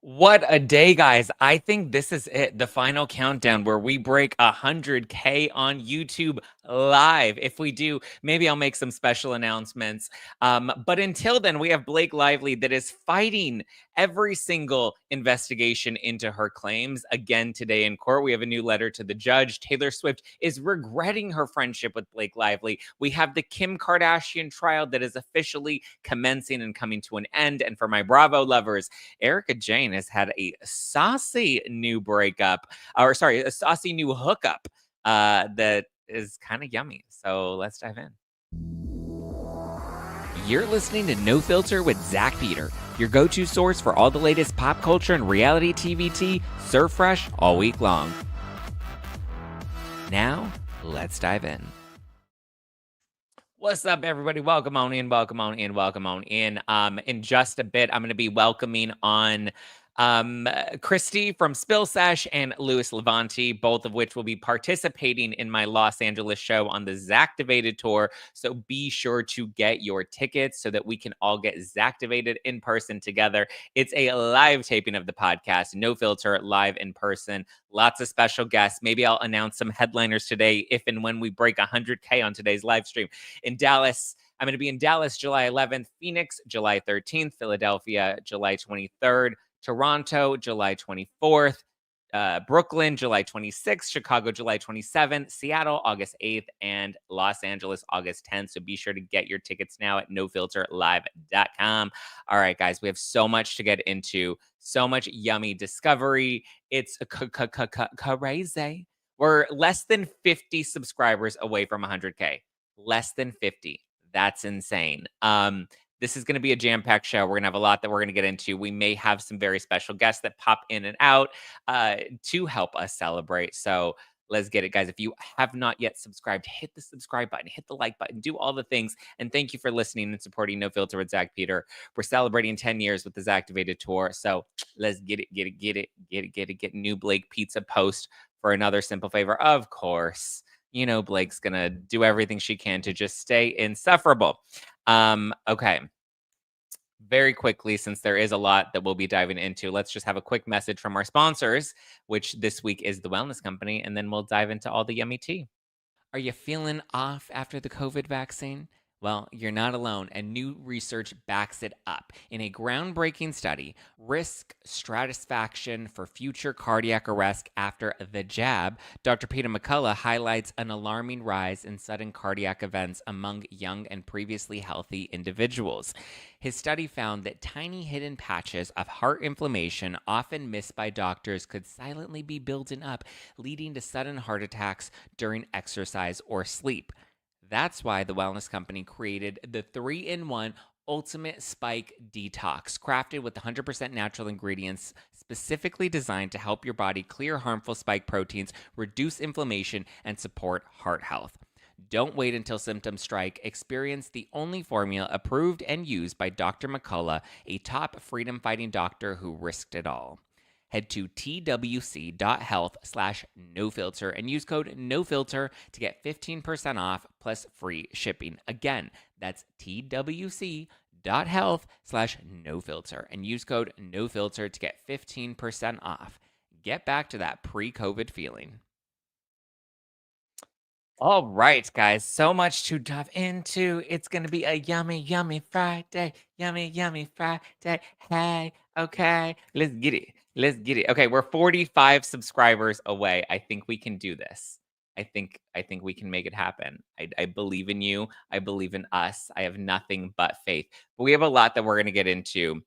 What a day, guys. I think this is it, the final countdown where we break 100K on YouTube live. If we do, maybe I'll make some special announcements. But until then, we have Blake Lively that is fighting every single investigation into her claims again today in court. We have a new letter to the judge. Taylor Swift is regretting her friendship with Blake Lively. We have the Kim Kardashian trial that is officially commencing and coming to an end. And for my Bravo lovers, Erika Jayne has had a saucy new breakup, or sorry, a saucy new hookup that is kind of yummy. So let's dive in. You're listening to No Filter with Zack Peter, your go-to source for all the latest pop culture and reality TV tea, served fresh all week long. Now, let's dive in. What's up, everybody? Welcome on in, welcome on in, welcome on in. In just a bit, I'm going to be welcoming on Kristi from Spill Sesh and Louis Levanti, both of which will be participating in my Los Angeles show on the Zacktivated tour. So be sure to get your tickets so that we can all get Zacktivated in person together. It's a live taping of the podcast, No Filter, live in person. Lots of special guests. Maybe I'll announce some headliners today if and when we break 100K on today's live stream. In Dallas, I'm going to be in Dallas July 11th, Phoenix July 13th, Philadelphia July 23rd, Toronto July 24th, Brooklyn July 26th, Chicago July 27th, Seattle August 8th, and Los Angeles August 10th. So be sure to get your tickets now at nofilterlive.com. All right, guys, we have so much to get into, so much yummy discovery. It's crazy. We're less than 50 subscribers away from 100K. Less than 50. That's insane. This is going to be a jam-packed show. We're going to have a lot that we're going to get into. We may have some very special guests that pop in and out to help us celebrate. So let's get it, guys. If you have not yet subscribed, hit the subscribe button, hit the like button, do all the things. And thank you for listening and supporting No Filter with Zack Peter. We're celebrating 10 years with the Zacktivated tour. So let's get it. New Blake Pizza post for another simple favor. Of course, you know Blake's going to do everything she can to just stay insufferable. Okay. Very quickly, since there is a lot that we'll be diving into, let's just have a quick message from our sponsors, which this week is The Wellness Company, and then we'll dive into all the yummy tea. Are you feeling off after the COVID vaccine? Well, you're not alone, and new research backs it up. In a groundbreaking study, risk stratisfaction for future cardiac arrest after the jab, Dr. Peter McCullough highlights an alarming rise in sudden cardiac events among young and previously healthy individuals. His study found that tiny hidden patches of heart inflammation, often missed by doctors, could silently be building up, leading to sudden heart attacks during exercise or sleep. That's why the Wellness Company created the 3-in-1 Ultimate Spike Detox, crafted with 100% natural ingredients specifically designed to help your body clear harmful spike proteins, reduce inflammation, and support heart health. Don't wait until symptoms strike. Experience the only formula approved and used by Dr. McCullough, a top freedom-fighting doctor who risked it all. Head to twc.health/nofilter and use code NOFILTER to get 15% off plus free shipping. Again, that's twc.health/nofilter and use code NOFILTER to get 15% off. Get back to that pre-COVID feeling. All right, guys, so much to dive into. It's going to be a yummy, yummy Friday. Yummy, yummy Friday. Hey, okay, let's get it. Let's get it. Okay, we're 45 subscribers away. I think we can do this. I think we can make it happen. I believe in you. I believe in us. I have nothing but faith. But we have a lot that we're going to get into.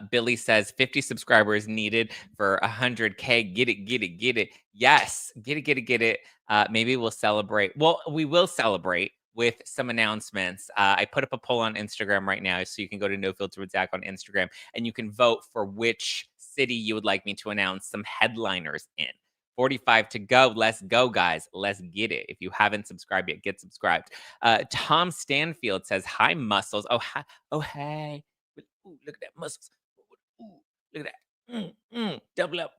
Billy says 50 subscribers needed for 100K. Get it. Yes, get it. Maybe we'll celebrate. Well, we will celebrate with some announcements. I put up a poll on Instagram right now, so you can go to No Filter with Zack on Instagram, and you can vote for which city you would like me to announce some headliners in. 45 to go. Let's go, guys. Let's get it. If you haven't subscribed yet, get subscribed. Tom Stanfield says, hi, muscles. Oh, hi. Oh, hey. Ooh, look at that muscles. Ooh, look at that. Double up.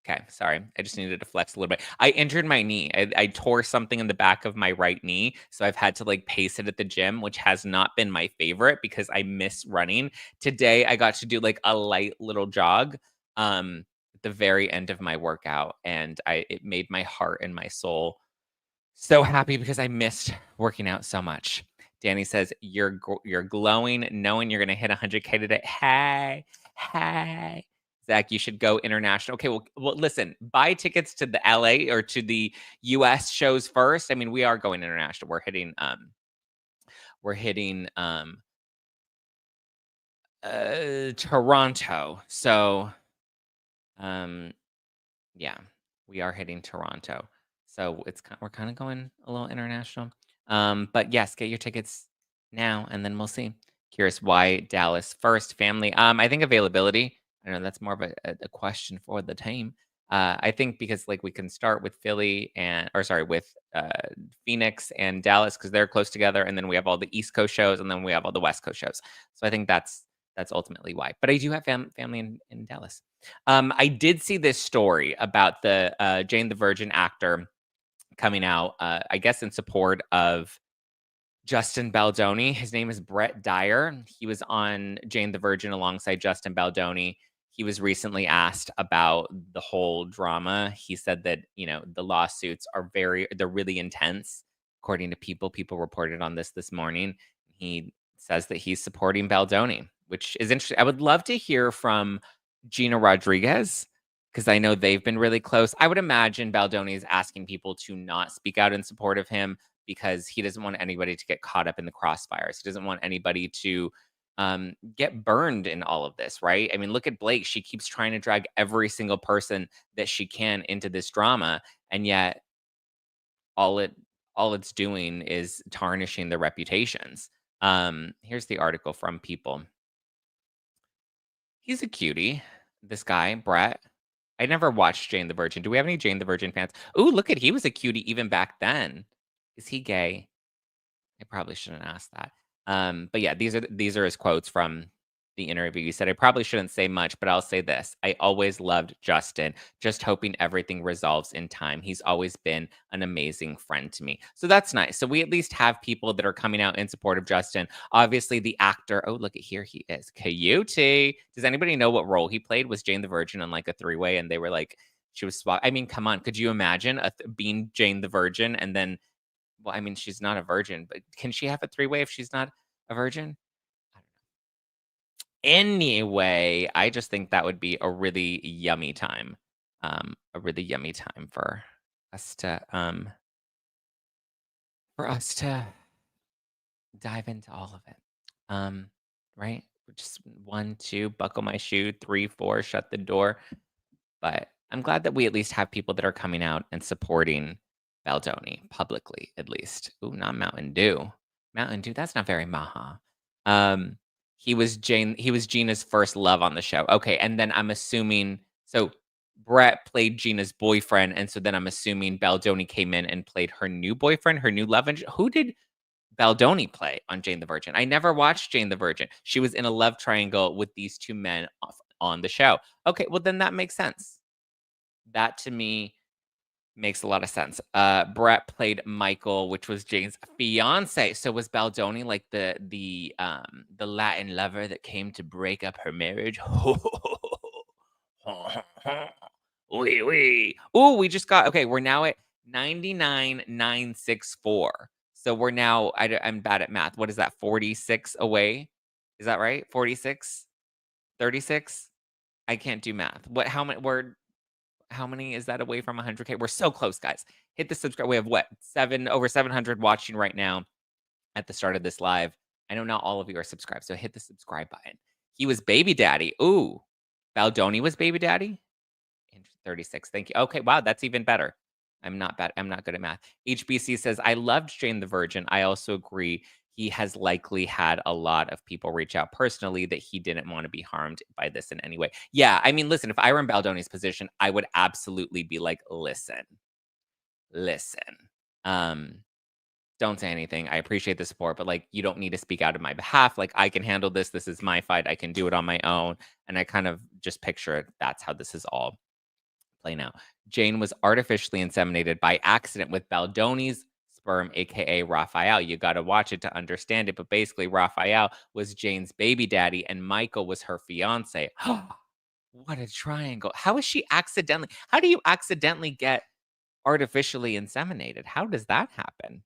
Okay, sorry. I just needed to flex a little bit. I injured my knee. I tore something in the back of my right knee, so I've had to like pace it at the gym, which has not been my favorite because I miss running. Today, I got to do like a light little jog at the very end of my workout, and I it made my heart and my soul so happy because I missed working out so much. Danny says, You're glowing, knowing you're gonna hit 100K today." Hey, hey. Zach, you should go international. Okay, well, listen, buy tickets to the LA or to the US shows first. I mean, we are going international. We're hitting Toronto. So um yeah, we are hitting Toronto. So we're kind of going a little international. But yes, get your tickets now and then we'll see. Curious why Dallas first family. I think availability. I don't know, that's more of a question for the team. I think because like we can start with Philly and or sorry, with Phoenix and Dallas because they're close together, and then we have all the East Coast shows, and then we have all the West Coast shows. So I think that's ultimately why. But I do have family in Dallas. I did see this story about the Jane the Virgin actor coming out, I guess, in support of Justin Baldoni. His name is Brett Dyer. He was on Jane the Virgin alongside Justin Baldoni. He was recently asked about the whole drama. He said that, the lawsuits they're really intense, according to people. People reported on this morning. He says that he's supporting Baldoni, which is interesting. I would love to hear from Gina Rodriguez because I know they've been really close. I would imagine Baldoni is asking people to not speak out in support of him because he doesn't want anybody to get caught up in the crossfires. He doesn't want anybody to get burned in all of this, right? I mean, look at Blake. She keeps trying to drag every single person that she can into this drama, and yet all it all it's doing is tarnishing their reputations. Here's the article from People. He's a cutie, this guy, Brett. I never watched Jane the Virgin. Do we have any Jane the Virgin fans? Ooh, look at he was a cutie even back then. Is he gay? I probably shouldn't ask that. But yeah, these are his quotes from the interview. He said, "I probably shouldn't say much, but I'll say this. I always loved Justin, just hoping everything resolves in time. He's always been an amazing friend to me." So that's nice. So we at least have people that are coming out in support of Justin. Obviously, the actor, oh, look at here he is. Coyote. Does anybody know what role he played? Was Jane the Virgin on like a three-way and they were like, she was swap. I mean, come on. Could you imagine being Jane the Virgin and then well, I mean, she's not a virgin, but can she have a three-way if she's not a virgin? I don't know. Anyway, I just think that would be a really yummy time. A really yummy time us to um for us to dive into all of it. Um, right? Just 1, 2, buckle my shoe, 3, 4, shut the door. But I'm glad that we at least have people that are coming out and supporting Baldoni publicly, at least. Ooh, not Mountain Dew. Mountain Dew, that's not very maha. Um, he was Gina's first love on the show. Okay, and then I'm assuming so Brett played Gina's boyfriend, and so then I'm assuming Baldoni came in and played her new boyfriend, her new love interest. Who did Baldoni play on Jane the Virgin? I never watched Jane the Virgin. She was in a love triangle with these two men on the show. Okay, well then that makes sense. That to me makes a lot of sense. Brett played Michael, which was Jane's fiance. So was Baldoni like the Latin lover that came to break up her marriage? Wee wee. Ooh, we just got okay. We're now at 99,964. So we're now. I'm bad at math. What is that? 46 away. Is that right? 46, 36. I can't do math. What? How many? How many is that away from 100K? We're so close, guys. Hit the subscribe. We have what? Over 700 watching right now at the start of this live. I know not all of you are subscribed, so hit the subscribe button. He was baby daddy. Ooh, Baldoni was baby daddy. 36. Thank you. Okay, wow, that's even better. I'm not bad. I'm not good at math. HBC says, I loved Jane the Virgin. I also agree he has likely had a lot of people reach out personally that he didn't want to be harmed by this in any way. Yeah, I mean, listen, if I were in Baldoni's position, I would absolutely be like, listen. Um, don't say anything. I appreciate the support, but like you don't need to speak out on my behalf. Like I can handle this. This is my fight. I can do it on my own. And I kind of just picture it. That's how this is all play now. Jayne was artificially inseminated by accident with Baldoni's sperm, aka Raphael. You got to watch it to understand it. But basically, Raphael was Jayne's baby daddy, and Michael was her fiance. What a triangle! How is she accidentally? How do you accidentally get artificially inseminated? How does that happen?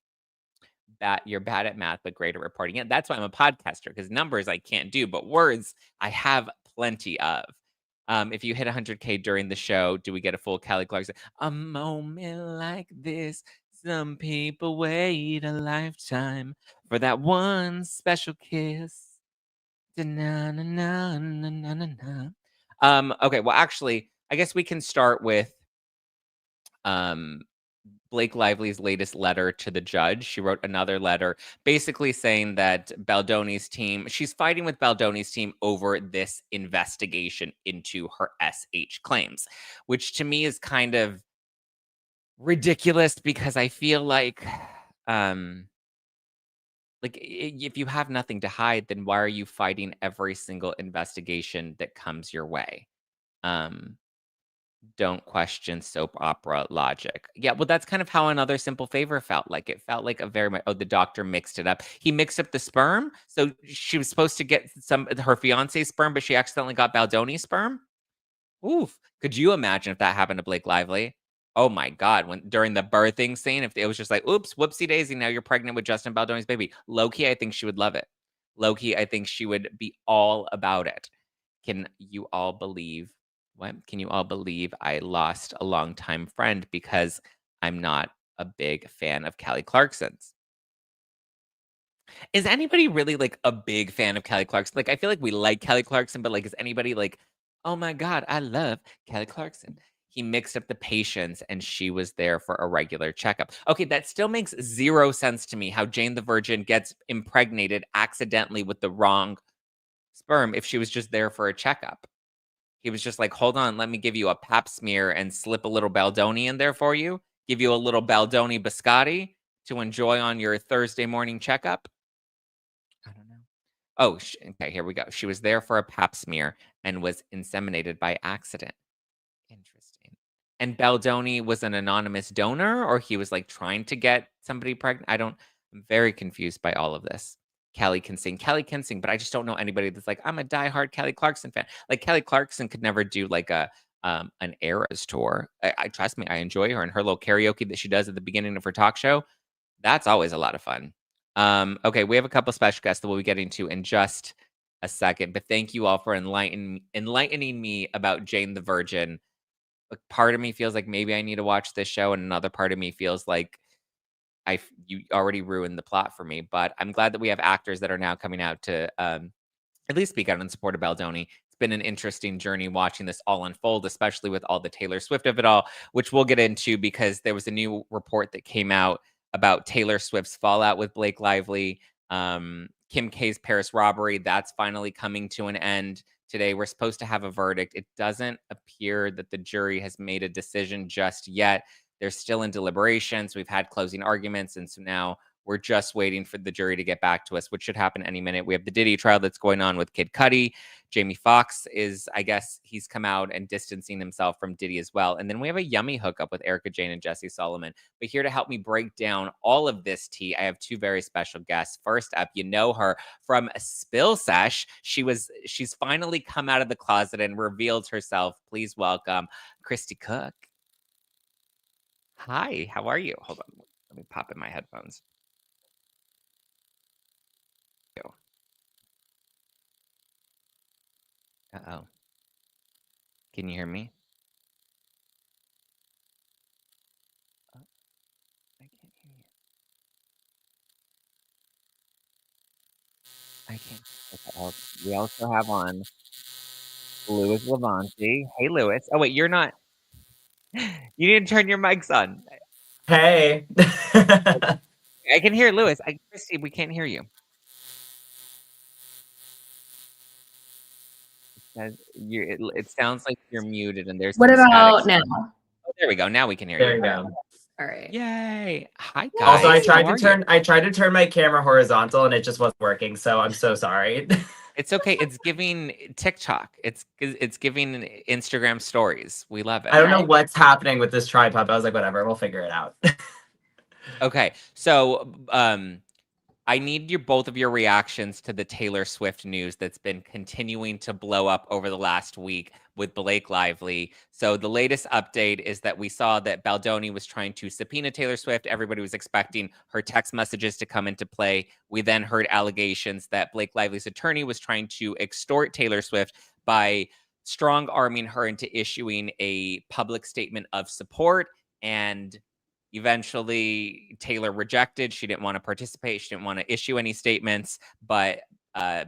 You're bad at math, but great at reporting. Yeah, that's why I'm a podcaster, because numbers I can't do, but words I have plenty of. If you hit 100K during the show, do we get a full Kelly Clarkson? A moment like this, some people wait a lifetime for that one special kiss. Okay, well, actually, I guess we can start with Blake Lively's latest letter to the judge. She wrote another letter basically saying that Baldoni's team, she's fighting with Baldoni's team over this investigation into her SH claims, which to me is kind of ridiculous because I feel like if you have nothing to hide, then why are you fighting every single investigation that comes your way? Don't question soap opera logic. Yeah, well, that's kind of how Another Simple Favor felt like. It felt like a very much, oh, the doctor mixed it up. He mixed up the sperm. So she was supposed to get her fiance's sperm, but she accidentally got Baldoni's sperm. Oof. Could you imagine if that happened to Blake Lively? Oh my God. When during the birthing scene, if it was just like, oops, whoopsie daisy, now you're pregnant with Justin Baldoni's baby. Low-key, I think she would love it. Low-key, I think she would be all about it. Can you all believe what? Can you all believe I lost a longtime friend because I'm not a big fan of Kelly Clarkson's? Is anybody really like a big fan of Kelly Clarkson? Like, I feel like we like Kelly Clarkson, but like, is anybody like, oh my God, I love Kelly Clarkson? He mixed up the patients and she was there for a regular checkup. Okay, that still makes zero sense to me how Jane the Virgin gets impregnated accidentally with the wrong sperm if she was just there for a checkup. He was just like, hold on, let me give you a pap smear and slip a little Baldoni in there for you. Give you a little Baldoni biscotti to enjoy on your Thursday morning checkup. I don't know. Oh, okay, here we go. She was there for a pap smear and was inseminated by accident. Interesting. And Baldoni was an anonymous donor, or he was like trying to get somebody pregnant? I'm very confused by all of this. Kelly can sing, but I just don't know anybody that's like, I'm a diehard Kelly Clarkson fan. Like Kelly Clarkson could never do like an Eras tour. I trust me, I enjoy her and her little karaoke that she does at the beginning of her talk show. That's always a lot of fun. Okay, we have a couple special guests that we'll be getting to in just a second, but thank you all for enlightening me about Jane the Virgin. Like, part of me feels like maybe I need to watch this show, and another part of me feels like you already ruined the plot for me. But I'm glad that we have actors that are now coming out to at least speak out in support of Baldoni. It's been an interesting journey watching this all unfold, especially with all the Taylor Swift of it all, which we'll get into because there was a new report that came out about Taylor Swift's fallout with Blake Lively. Kim K's Paris robbery, that's finally coming to an end today. We're supposed to have a verdict. It doesn't appear that the jury has made a decision just yet. They're still in deliberations. We've had closing arguments, and so now we're just waiting for the jury to get back to us, which should happen any minute. We have the Diddy trial that's going on with Kid Cudi. Jamie Fox I guess he's come out and distancing himself from Diddy as well. And then we have a yummy hookup with Erika Jayne and Jesse Solomon. But here to help me break down all of this tea, I have two very special guests. First up, you know her from Spill Sesh. She's finally come out of the closet and revealed herself. Please welcome Kristi Cook. Hi, how are you? Hold on, let me pop in my headphones. Uh-oh. Can you hear me? I can't hear you. I can't. We also have on Louis Levanti. Hey, Louis. Oh, wait, you're not. You need to turn your mics on. Hey. I can hear Louis. Kristi, we can't hear you. It sounds like you're muted and there's What some about static. now? Oh, there we go. Now we can hear There you. you go. All right. Yay. Hi, guys. Also, I tried to turn my camera horizontal and it just wasn't working, so I'm so sorry. It's okay. It's giving TikTok. It's giving Instagram stories. We love I it. don't know what's happening with this tripod, but I was like, whatever, we'll figure it out. Okay. So, I need both of your reactions to the Taylor Swift news that's been continuing to blow up over the last week with Blake Lively. So the latest update is that we saw that Baldoni was trying to subpoena Taylor Swift. Everybody was expecting her text messages to come into play. We then heard allegations that Blake Lively's attorney was trying to extort Taylor Swift by strong arming her into issuing a public statement of support. And eventually, Taylor rejected. She didn't want to participate. She didn't want to issue any statements. But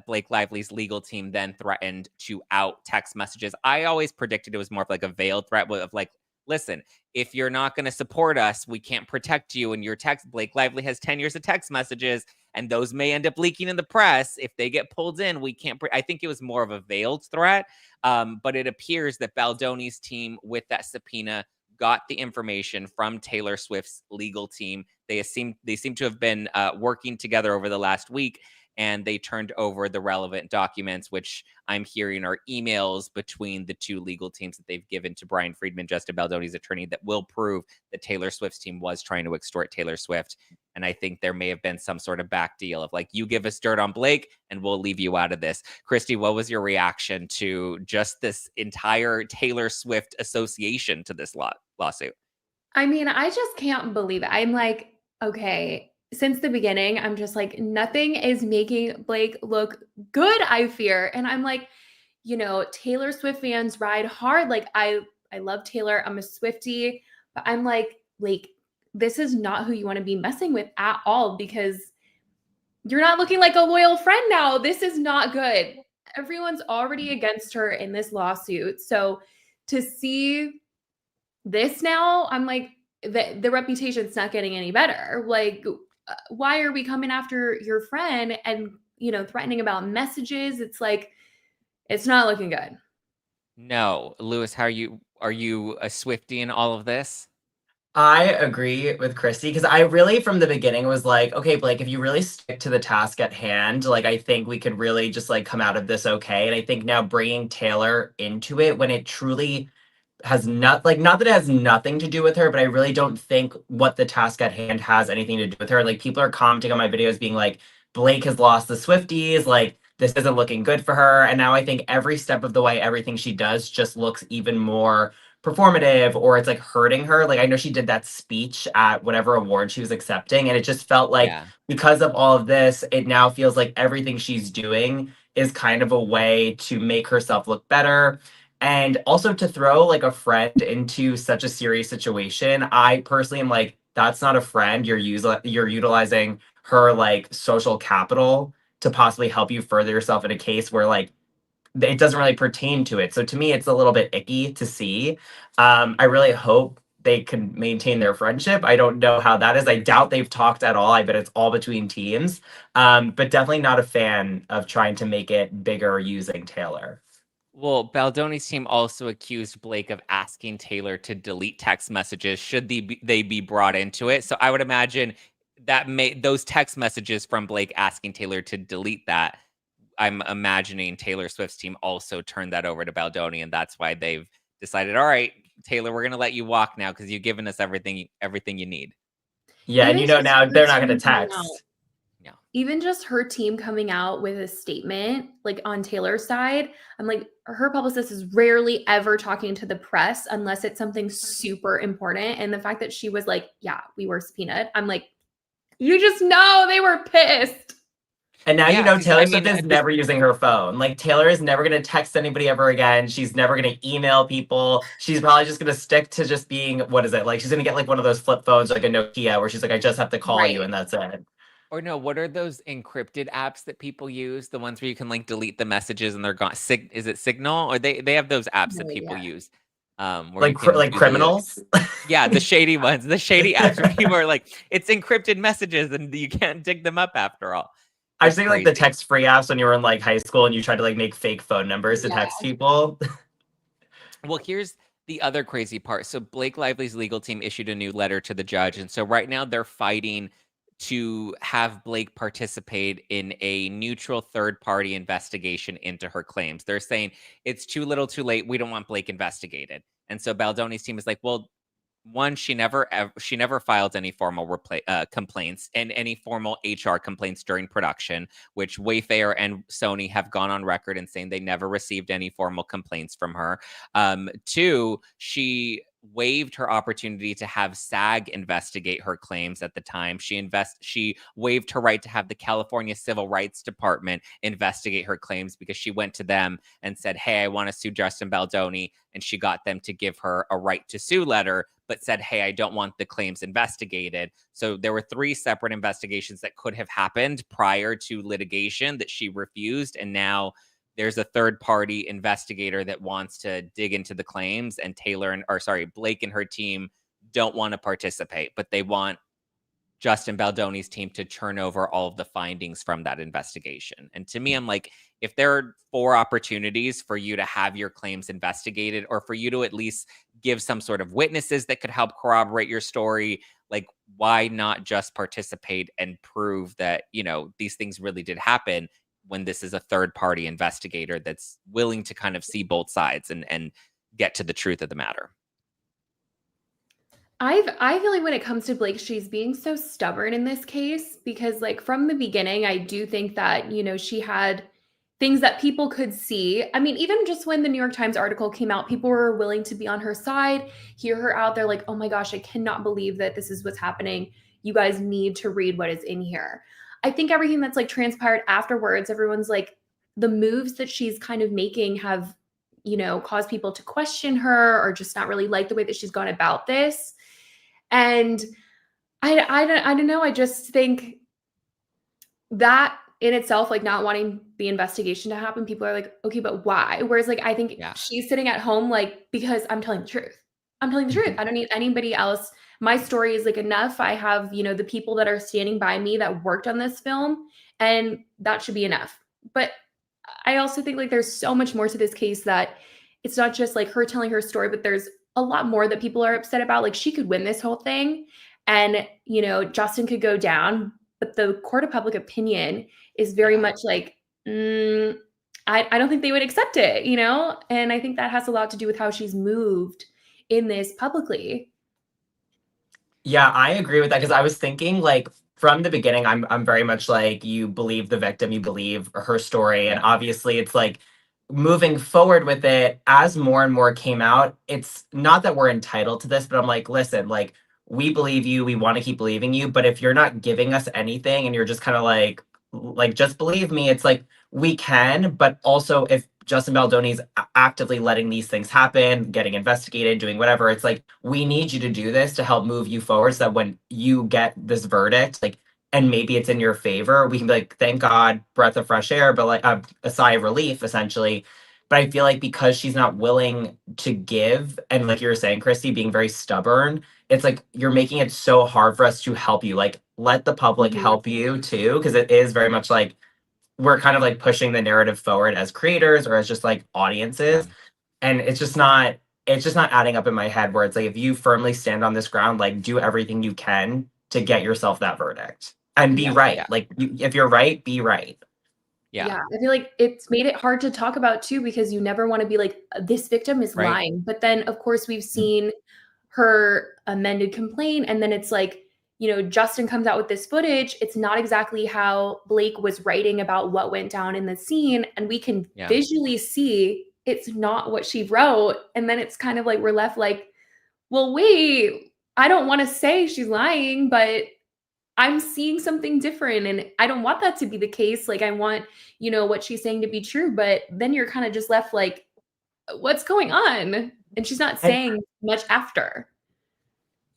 Blake Lively's legal team then threatened to out text messages. I always predicted it was more of like a veiled threat of like, listen, if you're not going to support us, we can't protect you. And your text, Blake Lively has 10 years of text messages, and those may end up leaking in the press. If they get pulled in, we can't. I think it was more of a veiled threat. But it appears that Baldoni's team, with that subpoena, got the information from Taylor Swift's legal team. They seem to have been working together over the last week, and they turned over the relevant documents, which I'm hearing are emails between the two legal teams that they've given to Brian Friedman, Justin Baldoni's attorney, that will prove that Taylor Swift's team was trying to extort Taylor Swift. And I think there may have been some sort of back deal of like, you give us dirt on Blake and we'll leave you out of this. Kristi, what was your reaction to just this entire Taylor Swift association to this lawsuit? I mean, I just can't believe it. I'm like, okay, since the beginning, I'm just like, nothing is making Blake look good, I fear. And I'm like, Taylor Swift fans ride hard. Like I love Taylor. I'm a Swiftie, but I'm like, this is not who you want to be messing with at all, because you're not looking like a loyal friend now. This is not good. Everyone's already against her in this lawsuit. So to see this now, I'm like, the reputation's not getting any better. Like, why are we coming after your friend and, threatening about messages? It's like, it's not looking good. No. Lewis, are you a Swiftie in all of this? I agree with Kristi because I really, from the beginning, was like, okay, Blake, if you really stick to the task at hand, like, I think we could really just like come out of this okay. And I think now bringing Taylor into it when it truly has not that it has nothing to do with her, but I really don't think what the task at hand has anything to do with her. Like, people are commenting on my videos being like, Blake has lost the Swifties, like this isn't looking good for her. And now I think every step of the way, everything she does just looks even more performative, or it's like hurting her. Like, I know she did that speech at whatever award she was accepting, and it just felt like Yeah. because of all of this, it now feels like everything she's doing is kind of a way to make herself look better. And also to throw like a friend into such a serious situation, I personally am like, that's not a friend. You're utilizing her like social capital to possibly help you further yourself in a case where like it doesn't really pertain to it. So to me, it's a little bit icky to see. I really hope they can maintain their friendship. I don't know how that is. I doubt they've talked at all. I bet it's all between teams. But definitely not a fan of trying to make it bigger using Taylor. Well, Baldoni's team also accused Blake of asking Taylor to delete text messages should they be brought into it. So I would imagine that those text messages from Blake asking Taylor to delete that. I'm imagining Taylor Swift's team also turned that over to Baldoni, and that's why they've decided, all right, Taylor, we're gonna let you walk now because you've given us everything you need. Yeah, and Even just now her they're not going to team coming out. text. Yeah. Even just her team coming out with a statement, like on Taylor's side, I'm like, her publicist is rarely ever talking to the press unless it's something super important. And the fact that she was like, yeah, we were subpoenaed, I'm like, you just know they were pissed. And now Yeah, because Taylor I Swift mean, is never using her phone. Like, Taylor is never going to text anybody ever again. She's never going to email people. She's probably just going to stick to just being, what is it? Like, she's going to get like one of those flip phones, like a Nokia, where she's like, I just have to call you, Right. and that's it. or no, what are those encrypted apps that people use? The ones where you can like delete the messages and they're gone. Is it Signal? Or they have those apps that No, people yeah. use, where you can Like do the criminals. yeah, the shady ones, the shady apps where people are like, it's encrypted messages and you can't dig them up after all. I was It's thinking like the crazy. text free apps when you were in like high school and you tried to like make fake phone numbers to Yeah. text people. Well, here's the other crazy part. So Blake Lively's legal team issued a new letter to the judge, and so right now they're fighting to have Blake participate in a neutral third-party investigation into her claims. They're saying it's too little, too late. We don't want Blake investigated. And so Baldoni's team is like, well, one, she never filed any formal complaints and any formal HR complaints during production, which Wayfair and Sony have gone on record and saying they never received any formal complaints from her. Two, she waived her opportunity to have SAG investigate her claims at the time. She waived her right to have the California Civil Rights Department investigate her claims because she went to them and said, "Hey, I want to sue Justin Baldoni," and she got them to give her a right to sue letter, but said, "Hey, I don't want the claims investigated." So there were 3 separate investigations that could have happened prior to litigation that she refused, and now there's a third-party investigator that wants to dig into the claims, and Blake and her team don't want to participate, but they want Justin Baldoni's team to turn over all of the findings from that investigation. And to me, I'm like, if there are 4 opportunities for you to have your claims investigated, or for you to at least give some sort of witnesses that could help corroborate your story, like, why not just participate and prove that, these things really did happen, when this is a third party investigator that's willing to kind of see both sides and get to the truth of the matter? I feel like when it comes to Blake, she's being so stubborn in this case because, like, from the beginning, I do think that, she had things that people could see. I mean, even just when the New York Times article came out, people were willing to be on her side, hear her out. They're like, "Oh my gosh, I cannot believe that this is what's happening. You guys need to read what is in here." I think everything that's like transpired afterwards, everyone's like, the moves that she's kind of making have, caused people to question her or just not really like the way that she's gone about this. And I don't know. I just think that in itself, like, not wanting the investigation to happen, people are like, okay, but why? Whereas, like, I think Yeah. she's sitting at home, like, because I'm telling the truth. I'm telling the truth. I don't need anybody else. My story is like enough. I have, the people that are standing by me that worked on this film, and that should be enough. But I also think, like, there's so much more to this case that it's not just like her telling her story, but there's a lot more that people are upset about. Like, she could win this whole thing and, Justin could go down, but the court of public opinion is very much like, I don't think they would accept it, And I think that has a lot to do with how she's moved in this publicly. Yeah, I agree with that because I was thinking, like, from the beginning, I'm very much like, you believe the victim, you believe her story, and obviously it's like moving forward with it as more and more came out. It's not that we're entitled to this, but I'm like, listen, like, we believe you, we want to keep believing you, but if you're not giving us anything and you're just kind of like just believe me, it's like we can, but also if Justin Baldoni's actively letting these things happen, getting investigated, doing whatever, it's like, we need you to do this to help move you forward so that when you get this verdict, like, and maybe it's in your favor, we can be like, thank God, breath of fresh air, but like a sigh of relief, essentially. But I feel like because she's not willing to give, and like you were saying, Kristi, being very stubborn, it's like you're making it so hard for us to help you. Like, let the public help you too, because it is very much like we're kind of like pushing the narrative forward as creators or as just like audiences. And it's just not adding up in my head where it's like, if you firmly stand on this ground, like, do everything you can to get yourself that verdict and be right. Like, if you're right, be right. Yeah. I feel like it's made it hard to talk about too, because you never want to be like, this victim is lying. But then, of course, we've seen her amended complaint, and then it's like, Justin comes out with this footage. It's not exactly how Blake was writing about what went down in the scene, and we can visually see it's not what she wrote. And then it's kind of like we're left like, well, wait, I don't want to say she's lying, but I'm seeing something different, and I don't want that to be the case. Like, I want, what she's saying to be true, but then you're kind of just left like, what's going on? And she's not saying much after.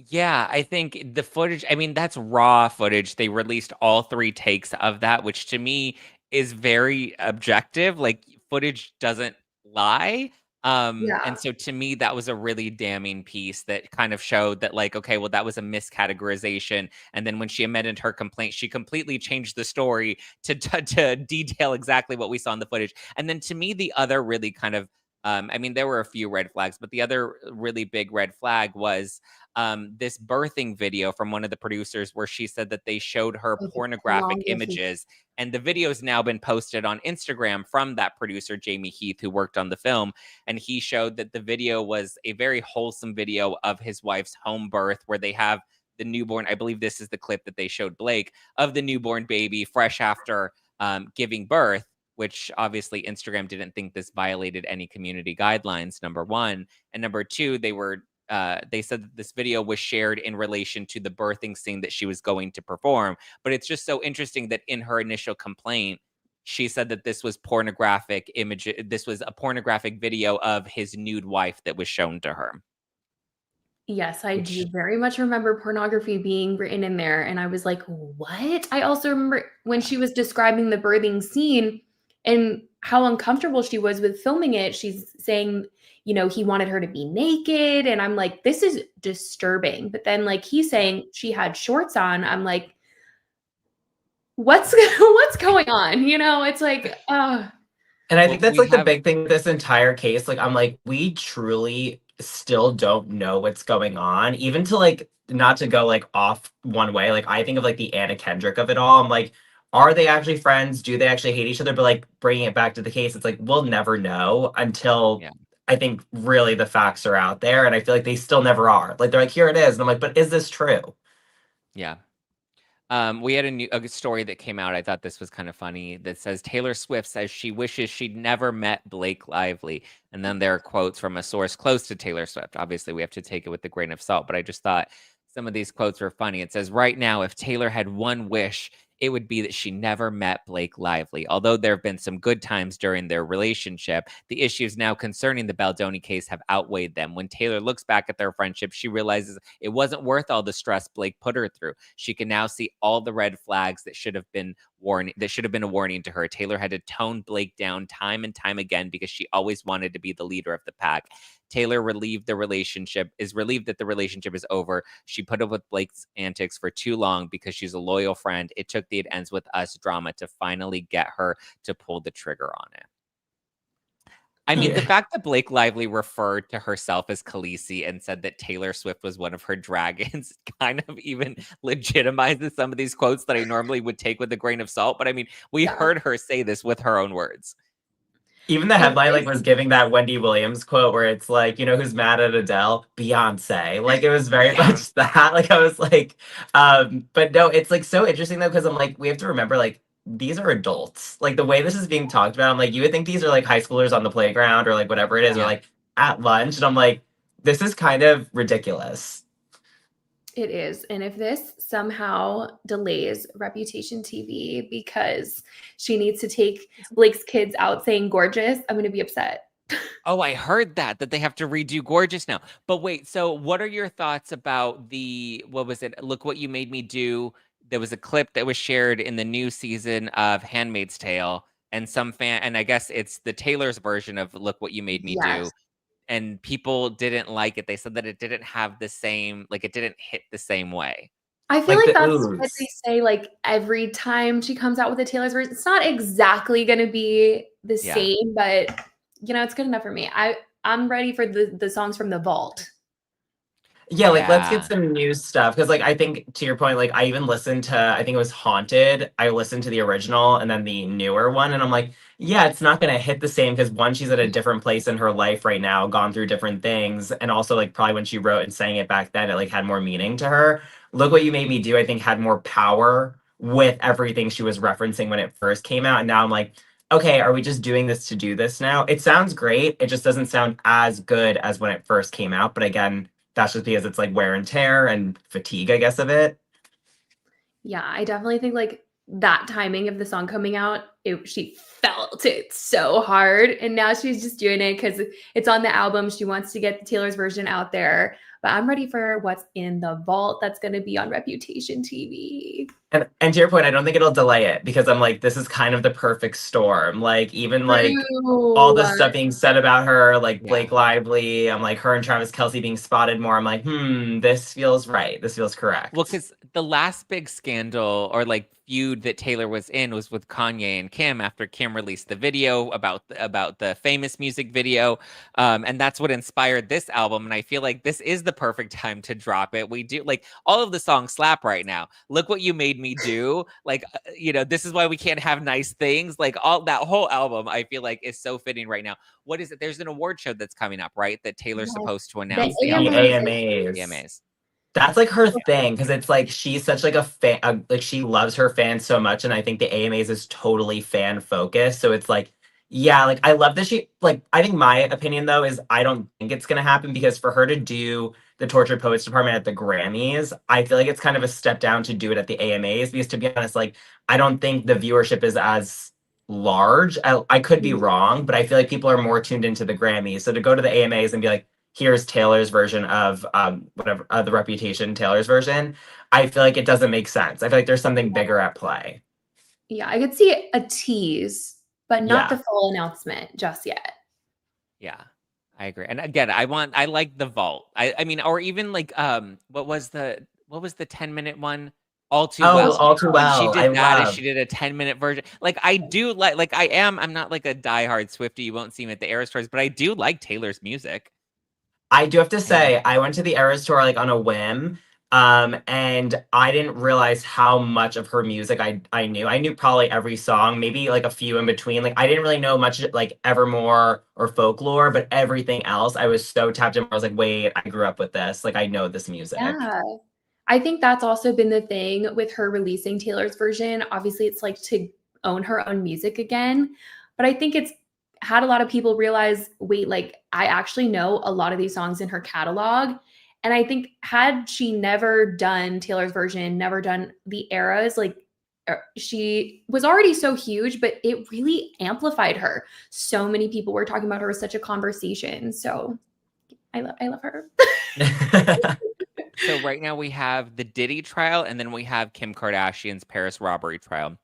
Yeah, I think the footage, I mean, that's raw footage. They released all 3 takes of that, which to me is very objective. Like, footage doesn't lie. And so to me, that was a really damning piece that kind of showed that, like, okay, well, that was a miscategorization. And then when she amended her complaint, she completely changed the story to detail exactly what we saw in the footage. And then to me, the other really kind of I mean, there were a few red flags, but the other really big red flag was this birthing video from one of the producers where she said that they showed her Oh, the pornographic pornography. images. And the video's now been posted on Instagram from that producer, Jamie Heath, who worked on the film. And he showed that the video was a very wholesome video of his wife's home birth, where they have the newborn. I believe this is the clip that they showed Blake of the newborn baby fresh after giving birth, which obviously Instagram didn't think this violated any community guidelines, number one. And number two, they said that this video was shared in relation to the birthing scene that she was going to perform. But it's just so interesting that in her initial complaint, she said that this was pornographic image. This was a pornographic video of his nude wife that was shown to her. Yes, I do Which, very much remember pornography being written in there, and I was like, "What?" I also remember when she was describing the birthing scene and how uncomfortable she was with filming it. She's saying, he wanted her to be naked, and I'm like, "This is disturbing." But then, like, he's saying she had shorts on. I'm like, "What's what's going on?" It's like, And I well, think that's we like the have, big thing with this entire case. Like, I'm like, we truly still don't know what's going on. Even to like, not to go like off one way. Like, I think of like the Anna Kendrick of it all. I'm like, are they actually friends? Do they actually hate each other? But like, bringing it back to the case, it's like, we'll never know until yeah, I think really the facts are out there. And I feel like they still never are. Like, they're like, here it is. And I'm like, but is this true? yeah. We had a story that came out. I thought this was kind of funny. That says Taylor Swift says she wishes she'd never met Blake Lively, and then there are quotes from a source close to Taylor Swift. Obviously, we have to take it with a grain of salt, but I just thought some of these quotes were funny. It says, "Right now, if Taylor had one wish, it would be that she never met Blake Lively. Although there have been some good times during their relationship, the issues now concerning the Baldoni case have outweighed them. When Taylor looks back at their friendship, she realizes it wasn't worth all the stress Blake put her through. She can now see all the red flags that should have been a warning to her. Taylor had to tone Blake down time and time again because she always wanted to be the leader of the pack. Taylor is relieved that the relationship is over. She put up with Blake's antics for too long because she's a loyal friend. It took the It Ends With Us drama to finally get her to pull the trigger on it." I mean, the Yeah. fact that Blake Lively referred to herself as Khaleesi and said that Taylor Swift was one of her dragons kind of even legitimizes some of these quotes that I normally would take with a grain of salt. But I mean, we yeah. heard her say this with her own words. Even the And headline like this was giving that Wendy Williams quote where it's like, who's mad at Adele? Beyonce. Like it was very Yeah. much that. Like I was like, but no, it's like so interesting though, because I'm like, we have to remember like these are adults. Like the way this is being talked about, I'm like, you would think these are like high schoolers on the playground or like whatever it is, or Yeah. like at lunch. And I'm like, this is kind of ridiculous. It is. And if this somehow delays Reputation TV because she needs to take Blake's kids out saying gorgeous, I'm going to be upset. Oh, I heard that they have to redo Gorgeous now. But wait, so what are your thoughts about what was it? Look What You Made Me Do. There was a clip that was shared in the new season of Handmaid's Tale, and and I guess it's the Taylor's version of Look What You Made Me Yes. Do, and people didn't like it. They said that it didn't have the same, like it didn't hit the same way. I feel Like like the that's what they ooze. say like every time she comes out with a Taylor's version. It's not exactly going to be the Yeah. same, but it's good enough for me. I'm ready for the songs from the vault. Yeah, like let's get Yeah. some new stuff because like I think to your point, like I even listened to I think it was Haunted. I listened to the original and then the newer one, and I'm like, yeah, it's not gonna hit the same because one, she's at a different place in her life right now, gone through different things, and also like probably when she wrote and sang it back then, it like had more meaning to her. Look What You Made Me Do, I think had more power with everything she was referencing when it first came out, and now I'm like, okay, are we just doing this to do this now? It sounds great. It just doesn't sound as good as when it first came out. But again, that's just because it's like wear and tear and fatigue, I guess, of it. Yeah, I definitely think like that timing of the song coming out, she felt it so hard, and now she's just doing it because it's on the album. She wants to get the Taylor's version out there. but I'm ready for what's in the vault that's going to be on Reputation TV. And to your point, I don't think it'll delay it because I'm like, this is kind of the perfect storm. Like, even like all the stuff being said about her, like Blake Lively, I'm like, her and Travis Kelce being spotted more. I'm like, this feels right. This feels correct. Well, because the last big scandal or like feud that Taylor was in was with Kanye and Kim after Kim released the video about the famous music video, and that's what inspired this album. And I feel like this is the perfect time to drop it. We do like all of the songs slap right now. Look What You Made Me Do. Like this is why we can't have nice things. Like all that whole album, I feel like is so fitting right now. What is it? There's an award show that's coming up, right? That Taylor's supposed to announce the AMAs. The AMAs. That's like her thing because it's like she's such like a fan, like she loves her fans so much, and I think the AMAs is totally fan focused. So it's like, yeah, like I love that she like. I think my opinion though is I don't think it's gonna happen because for her to do the Tortured Poets Department at the Grammys, I feel like it's kind of a step down to do it at the AMAs because to be honest, like I don't think the viewership is as large. I could be wrong, but I feel like people are more tuned into the Grammys. So to go to the AMAs and be like, here's Taylor's version of whatever the Reputation Taylor's version, I feel like it doesn't make sense. I feel like there's something bigger at play. Yeah, I could see a tease, but not the full announcement just yet. Yeah, I agree. And again, I like the vault. I mean, or even like what was the 10-minute one? All Too Well. All Too Well. When she did that, she did a 10-minute version. Like I do like I'm not like a diehard Swiftie. You won't see me at the Eras tours, but I do like Taylor's music. I do have to say, I went to the Eras tour like on a whim. And I didn't realize how much of her music I knew. I knew probably every song, maybe like a few in between. Like I didn't really know much like Evermore or Folklore, but everything else I was so tapped in. I was like, wait, I grew up with this. Like I know this music. Yeah. I think that's also been the thing with her releasing Taylor's version. Obviously, it's like to own her own music again. But I think it's had a lot of people realize, wait, like I actually know a lot of these songs in her catalog. And I think had she never done Taylor's version, never done the Eras, like she was already so huge, but it really amplified her. So many people were talking about her as such a conversation. So I love her. So right now we have the Diddy trial, and then we have Kim Kardashian's Paris robbery trial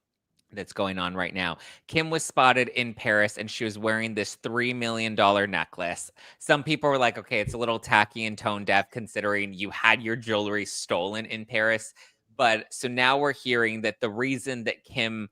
that's going on right now. Kim was spotted in Paris and she was wearing this $3 million necklace. Some people were like, okay, it's a little tacky and tone deaf considering you had your jewelry stolen in Paris. But so now we're hearing that the reason that Kim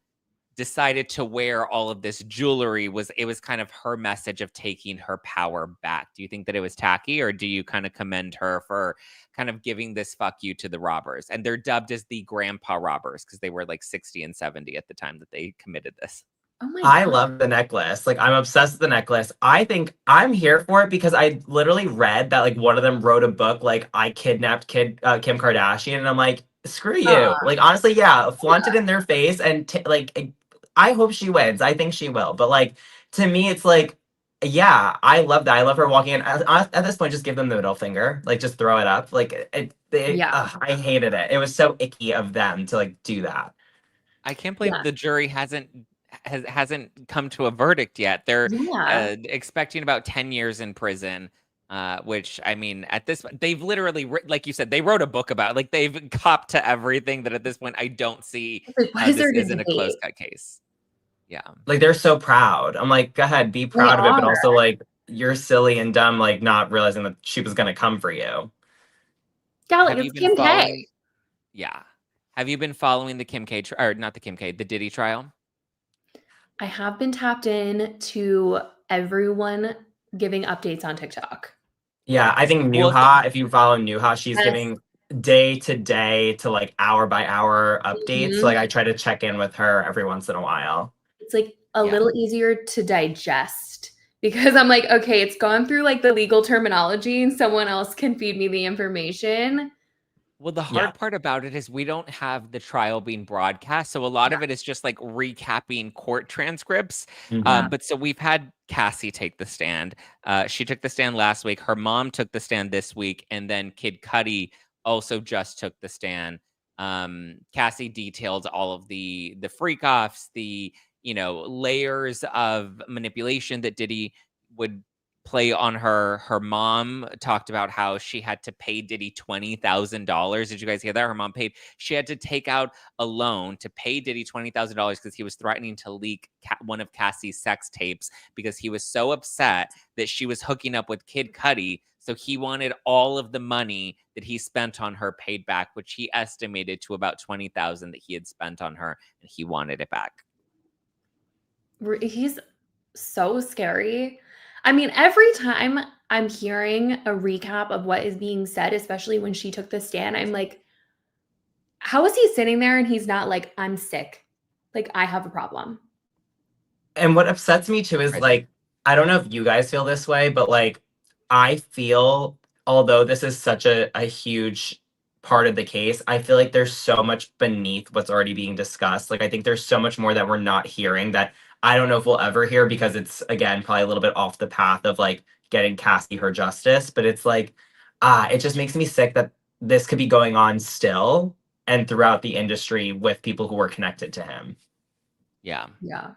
decided to wear all of this jewelry was kind of her message of taking her power back. Do you think that it was tacky, or do you kind of commend her for kind of giving this fuck you to the robbers? And they're dubbed as the grandpa robbers because they were like 60 and 70 at the time that they committed this. Oh my I God. love the necklace. Like I'm obsessed with the necklace. I think I'm here for it because I literally read that like one of them wrote a book like I kidnapped Kim Kardashian, and I'm like, screw you. Like honestly, yeah, flaunt it in their face and like I hope she wins. I think she will. But like to me, it's like, yeah, I love that. I love her walking in. At this point, just give them the middle finger. Like just throw it up. Like I hated it. It was so icky of them to like do that. I can't believe the jury hasn't come to a verdict yet. They're expecting about 10 years in prison. Which I mean, at this they've literally, like you said, they wrote a book about it. Like they've copped to everything that at this point I don't see this isn't a close cut case. Yeah, like they're so proud. I'm like, go ahead, be proud of it, but also like you're silly and dumb, like not realizing that she was gonna come for you. Yeah, like it's Kim K. Yeah, have you been following the Kim K or not the Kim K, the Diddy trial? I have been tapped in to everyone giving updates on TikTok. Yeah, I think Nuha, if you follow Nuha, she's giving day to day to like hour by hour updates. So like I try to check in with her every once in a while. It's like a little easier to digest because I'm like, okay, it's gone through like the legal terminology and someone else can feed me the information. Well, the hard part about it is we don't have the trial being broadcast. So a lot of it is just like recapping court transcripts. But so we've had Cassie take the stand. She took the stand last week. Her mom took the stand this week. And then Kid Cudi also just took the stand. Cassie detailed all of the freak offs, the, layers of manipulation that Diddy would play on her mom talked about how she had to pay Diddy $20,000. Did you guys hear that? Her mom she had to take out a loan to pay Diddy $20,000 because he was threatening to leak one of Cassie's sex tapes because he was so upset that she was hooking up with Kid Cudi. So he wanted all of the money that he spent on her paid back, which he estimated to about $20,000 that he had spent on her, and he wanted it back. He's so scary. I mean, every time I'm hearing a recap of what is being said, especially when she took the stand, I'm like, how is he sitting there and he's not like, I'm sick? Like, I have a problem. And what upsets me too is like, I don't know if you guys feel this way, but like, I feel, although this is such a huge part of the case, I feel like there's so much beneath what's already being discussed. Like, I think there's so much more that we're not hearing that I don't know if we'll ever hear because it's, again, probably a little bit off the path of like getting Cassie her justice. But it's like, it just makes me sick that this could be going on still and throughout the industry with people who were connected to him. Yeah. Yeah.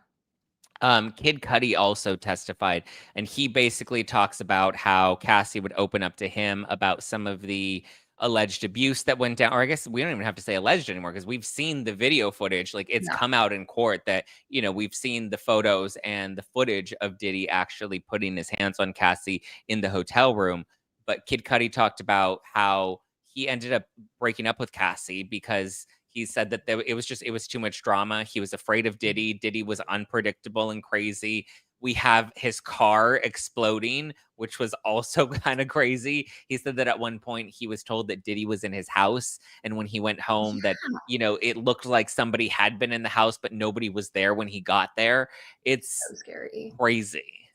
Kid Cudi also testified, and he basically talks about how Cassie would open up to him about some of the alleged abuse that went down, or I guess we don't even have to say alleged anymore because we've seen the video footage. Like, it's come out in court that, you know, we've seen the photos and the footage of Diddy actually putting his hands on Cassie in the hotel room. But Kid Cudi talked about how he ended up breaking up with Cassie because he said that it was too much drama. He was afraid of Diddy. Diddy was unpredictable and crazy. We have his car exploding, which was also kind of crazy. He said that at one point he was told that Diddy was in his house. And when he went home, that, you know, it looked like somebody had been in the house, but nobody was there when he got there. It's so scary. Crazy.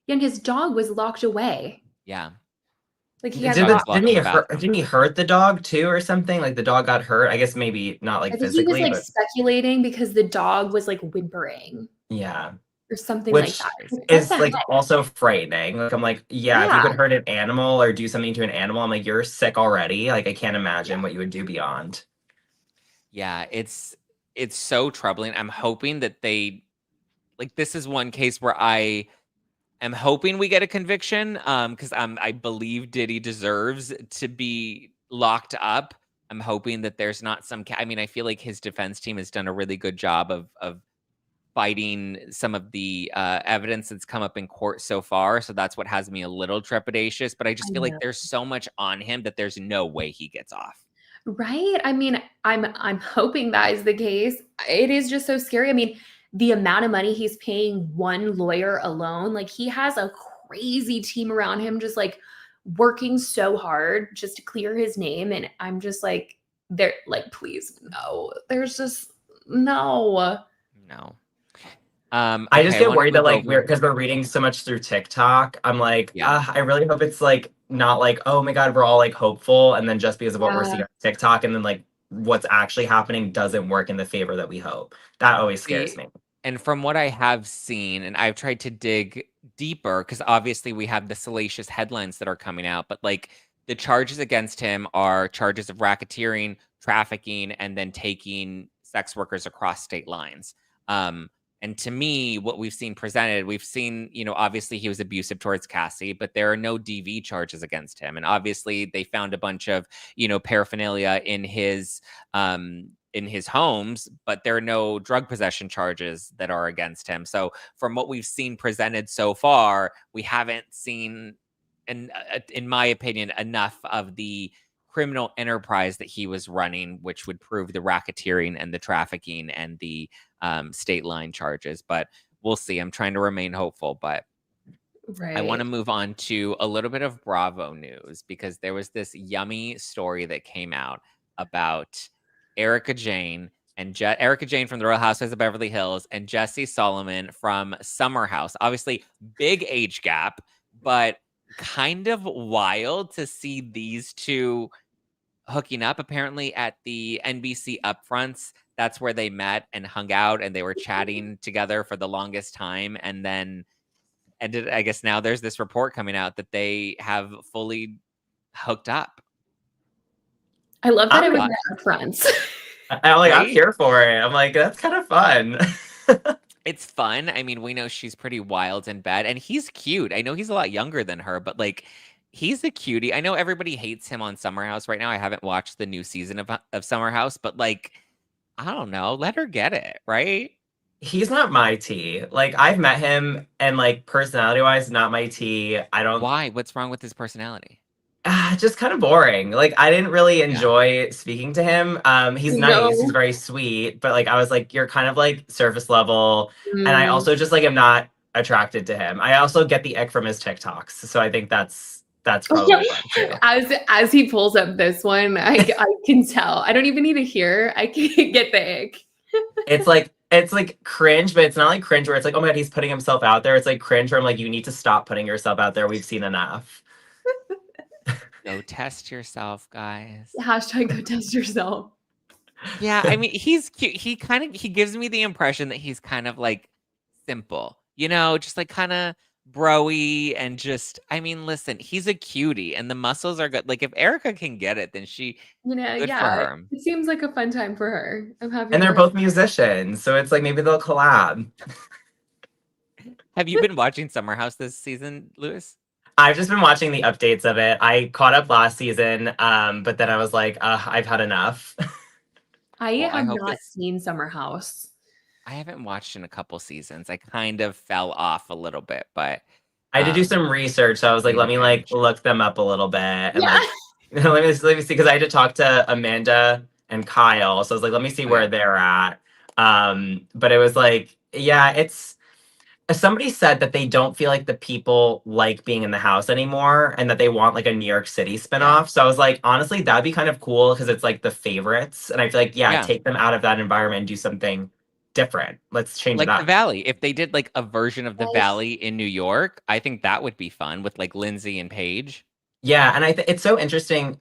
And his dog was locked away. Yeah. Like, he didn't he hurt the dog too or something? Like, the dog got hurt. I guess maybe not like physically. He was like speculating because the dog was like whimpering. Yeah. Or something Which like that. is like also frightening. Like, I'm like, yeah, if you could hurt an animal or do something to an animal, I'm like, you're sick already. Like, I can't imagine what you would do beyond. Yeah, it's so troubling. I'm hoping that this is one case where I am hoping we get a conviction, because I believe Diddy deserves to be locked up. I'm hoping that there's not some I mean, I feel like his defense team has done a really good job of fighting some of the evidence that's come up in court so far. So that's what has me a little trepidatious. But I just feel like there's so much on him that there's no way he gets off. Right. I mean, I'm hoping that is the case. It is just so scary. I mean, the amount of money he's paying one lawyer alone, like, he has a crazy team around him, just like working so hard just to clear his name. And I'm just like, they're like, please, no. There's just no. I just get worried that like because we're reading so much through TikTok. I'm like, I really hope it's like not like, oh my God, we're all like hopeful, and then just because of what we're seeing on TikTok, and then like what's actually happening doesn't work in the favor that we hope. That always scares me. And from what I have seen, and I've tried to dig deeper, because obviously we have the salacious headlines that are coming out, but like the charges against him are charges of racketeering, trafficking, and then taking sex workers across state lines. And to me, what we've seen presented, we've seen, you know, obviously he was abusive towards Cassie, but there are no DV charges against him. And obviously they found a bunch of, you know, paraphernalia in his homes, but there are no drug possession charges that are against him. So from what we've seen presented so far, we haven't seen, in my opinion, enough of the criminal enterprise that he was running, which would prove the racketeering and the trafficking and the state line charges. But we'll see. I'm trying to remain hopeful, but I want to move on to a little bit of Bravo news, because there was this yummy story that came out about Erika Jayne and Erika Jayne from the Real Housewives of Beverly Hills and Jesse Solomon from Summer House. Obviously, big age gap, but kind of wild to see these two hooking up. Apparently at the NBC upfronts, that's where they met and hung out, and they were chatting together for the longest time. And then I guess now there's this report coming out that they have fully hooked up. I love that it was the upfronts. I'm here for it. I'm like, that's kind of fun. It's fun. I mean, we know she's pretty wild and bad, and he's cute. I know he's a lot younger than her, but like he's a cutie. I know everybody hates him on Summer House right now. I haven't watched the new season of Summer House, but like I don't know, let her get it, right? He's not my tea. Like I've met him and like personality wise, not my tea. I don't Why? What's wrong with his personality? just kind of boring. Like I didn't really Yeah. enjoy speaking to him. He's nice, he's No. very sweet, but like I was like, you're kind of like surface level. And I Mm. also just like am not attracted to him. I also get the ick from his TikToks. So I think that's probably one too. As he pulls up this one, I can tell. I don't even need to hear. I can get the ick. It's like cringe, but it's not like cringe where it's like, oh my god, he's putting himself out there. It's like cringe where I'm like, you need to stop putting yourself out there. We've seen enough. Go test yourself, guys. Hashtag go test yourself. Yeah, I mean, he's cute. He gives me the impression that he's kind of like simple, just like kind of broy and just, I mean, listen, he's a cutie and the muscles are good. Like if Erika can get it, then good for Yeah, her. it seems like a fun time for her. I'm happy And for they're her. both musicians, so it's like maybe they'll collab. Have you been watching Summer House this season, Lewis? I've just been watching the updates of it. I caught up last season, but then I was like, I've had enough. I Well, I have hope not this. seen Summer House. I haven't watched in a couple seasons. I kind of fell off a little bit, but I had to do some research, so I was like, need to let me like binge. look them up a little bit and Yeah. like let me see because I had to talk to Amanda and Kyle. So I was like, let me see Oh, where yeah. they're at. But it was like, yeah, it's somebody said that they don't feel like the people like being in the house anymore and that they want like a New York City Yeah. spinoff. So I was like, honestly, that'd be kind of cool because it's like the favorites. And I feel like, yeah, Yeah. take them out of that environment and do something different. Let's change it Like the up. Valley. If they did like a version of the Yes. Valley in New York, I think that would be fun with like Lindsay and Paige. Yeah, and it's so interesting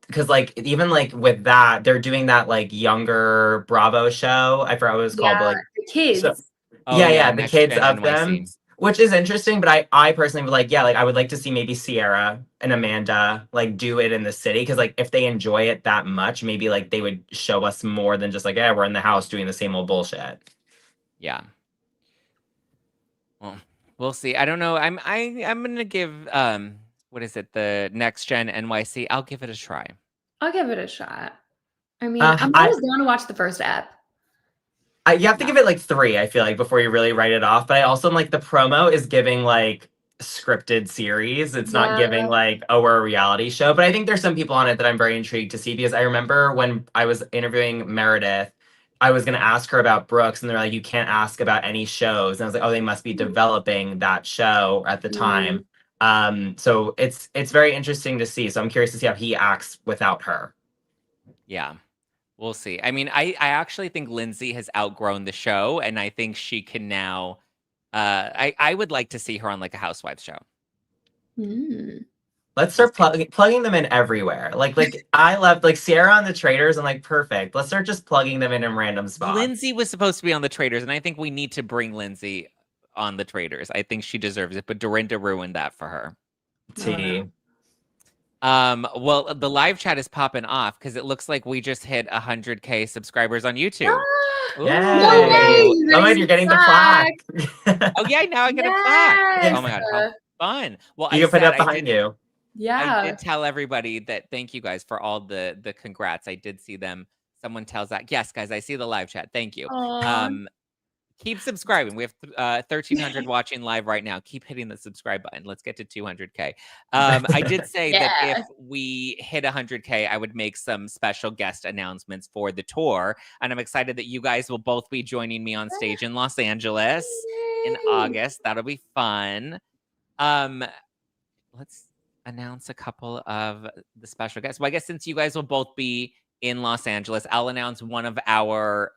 because like even like with that, they're doing that like younger Bravo show. I forgot what it was called, but Yeah, like the kids. so Oh yeah, yeah, the Next kids Gen of them, NYC. which is interesting. But I personally would like, yeah, like I would like to see maybe Sierra and Amanda like do it in the city because like if they enjoy it that much, maybe like they would show us more than just like, yeah, we're in the house doing the same old bullshit. Yeah. Well, we'll see. I don't know. I'm gonna give what is it? The Next Gen NYC. I'll give it a try. I'll give it a shot. I mean, Uh, I'm I always down to watch the first ep. You have to Yeah. give it like 3, I feel like, before you really write it off. But I also am like the promo is giving like scripted series. It's not Yeah. giving like, oh, we're a reality show. But I think there's some people on it that I'm very intrigued to see because I remember when I was interviewing Meredith, I was gonna ask her about Brooks, and they're like, you can't ask about any shows. And I was like, oh, they must be developing that show at the time. So it's very interesting to see. So I'm curious to see how he acts without her. Yeah. We'll see. I mean, I actually think Lindsay has outgrown the show, and I think she can now. I would like to see her on like a Housewives show. Mm. Let's We'll start see. plugging them in everywhere. Like I love like Sierra on the Traders. I'm like perfect. Let's start just plugging them in random spots. Lindsay was supposed to be on the Traders, and I think we need to bring Lindsay on the Traders. I think she deserves it, but Dorinda ruined that for her. T. Well, the live chat is popping off because it looks like we just hit 100K subscribers on YouTube. Ah, Ooh. no way! Oh my, you're getting the plaque. Oh yeah, now I get a plaque. Yes. Oh my god, how fun! Well, You can put it up behind you. I Yeah. did tell everybody that thank you guys for all the congrats. I did see them. Someone tells Zack, yes, guys, I see the live chat. Thank you. Aw. Keep subscribing. We have 1,300 watching live right now. Keep hitting the subscribe button. Let's get to 200K. I did say that Yeah. if we hit 100K, I would make some special guest announcements for the tour. And I'm excited that you guys will both be joining me on stage in Los Angeles in Yay. August. That'll be fun. Let's announce a couple of the special guests. Well, I guess since you guys will both be in Los Angeles, I'll announce one of our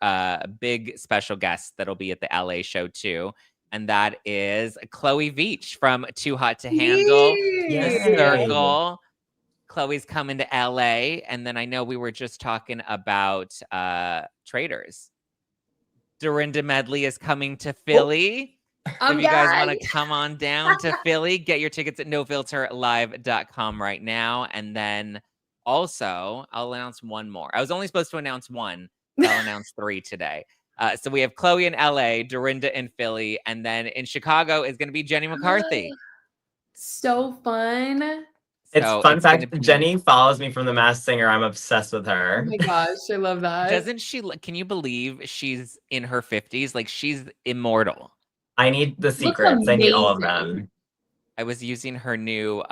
big special guests that'll be at the LA show too. And that is Chloe Veach from Too Hot to Handle, Yay. The Circle. Chloe's coming to LA. And then I know we were just talking about Traders. Dorinda Medley is coming to Philly. If you guys want to come on down to Philly, get your tickets at nofilterlive.com right now. And then also, I'll announce one more. I was only supposed to announce one, but I'll announce 3 today. So we have Chloe in LA, Dorinda in Philly, and then in Chicago is going to be Jenny McCarthy. So fun. It's So fun fact. gonna be- Jenny follows me from The Masked Singer. I'm obsessed with Oh her. my gosh, I love that. Doesn't she? Can you believe she's in her 50s? Like she's immortal. I need the secrets. I need all of amazing. them. I was using her new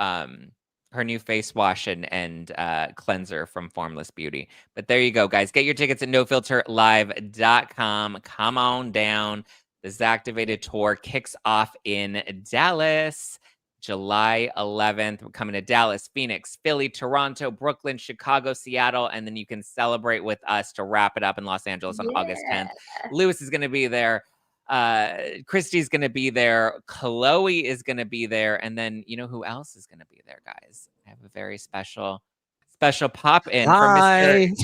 face wash and cleanser from Formless Beauty. But there you go, guys. Get your tickets at nofilterlive.com. Come on down. The Zactivated tour kicks off in Dallas. July 11th. We're coming to Dallas, Phoenix, Philly, Toronto, Brooklyn, Chicago, Seattle, and then you can celebrate with us to wrap it up in Los Angeles on August 10th. Lewis is going to be there. Kristi's going to be there. Chloe is going to be there. And then you know who else is going to be there, guys? I have a very special pop in from Mr.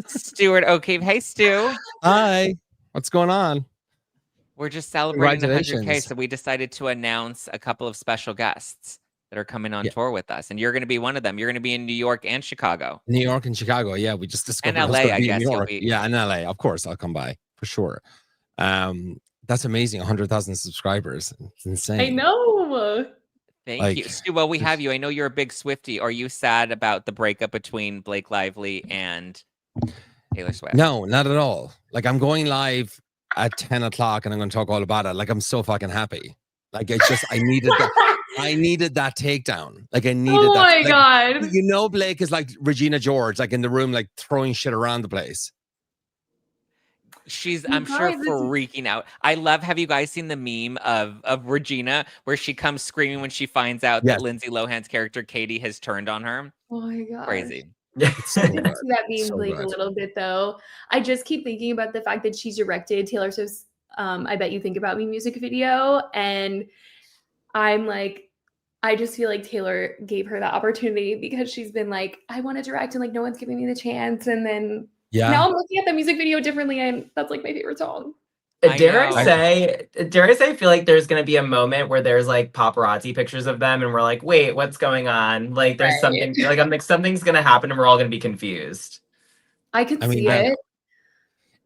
Stuart O'Keefe. Hey, Stu. Hi. What's going on? We're just celebrating 100K, Congratulations. so we decided to announce a couple of special guests that are coming on tour with us, and you're going to be one of them. You're going to be in New York and Chicago. New York and Chicago. Yeah, we just discovered. And LA, I guess. New York. Yeah, and LA. Of course, I'll come by for sure. That's amazing. 100,000 subscribers. It's insane. I know. Thank you, Stu. Well, we have you. I know you're a big Swiftie. Are you sad about the breakup between Blake Lively and Taylor Swift? No, not at all. Like I'm going live at 10 o'clock and I'm going to talk all about it. Like I'm so fucking happy. Like it's just I needed that takedown. Like I needed Oh that. my God. You know, Blake is like Regina George, like in the room, like throwing shit around the place. She's, You I'm sure, guys, this is- freaking out. I love, have you guys seen the meme of Regina where she comes screaming when she finds out Yes. that Lindsay Lohan's character Katie has turned on her? Oh my God. Crazy. It's so I did good. see that being So Blake a good. little bit though. I just keep thinking about the fact that she's directed Taylor Swift's I Bet You Think About Me music video. And I'm like, I just feel like Taylor gave her that opportunity because she's been like, I want to direct and like no one's giving me the chance. And then now I'm looking at the music video differently and that's like my favorite song. Dare I say, I feel like there's going to be a moment where there's like paparazzi pictures of them and we're like, wait, what's going on? Like there's something, like I'm like, something's going to happen and we're all going to be confused. I could see it.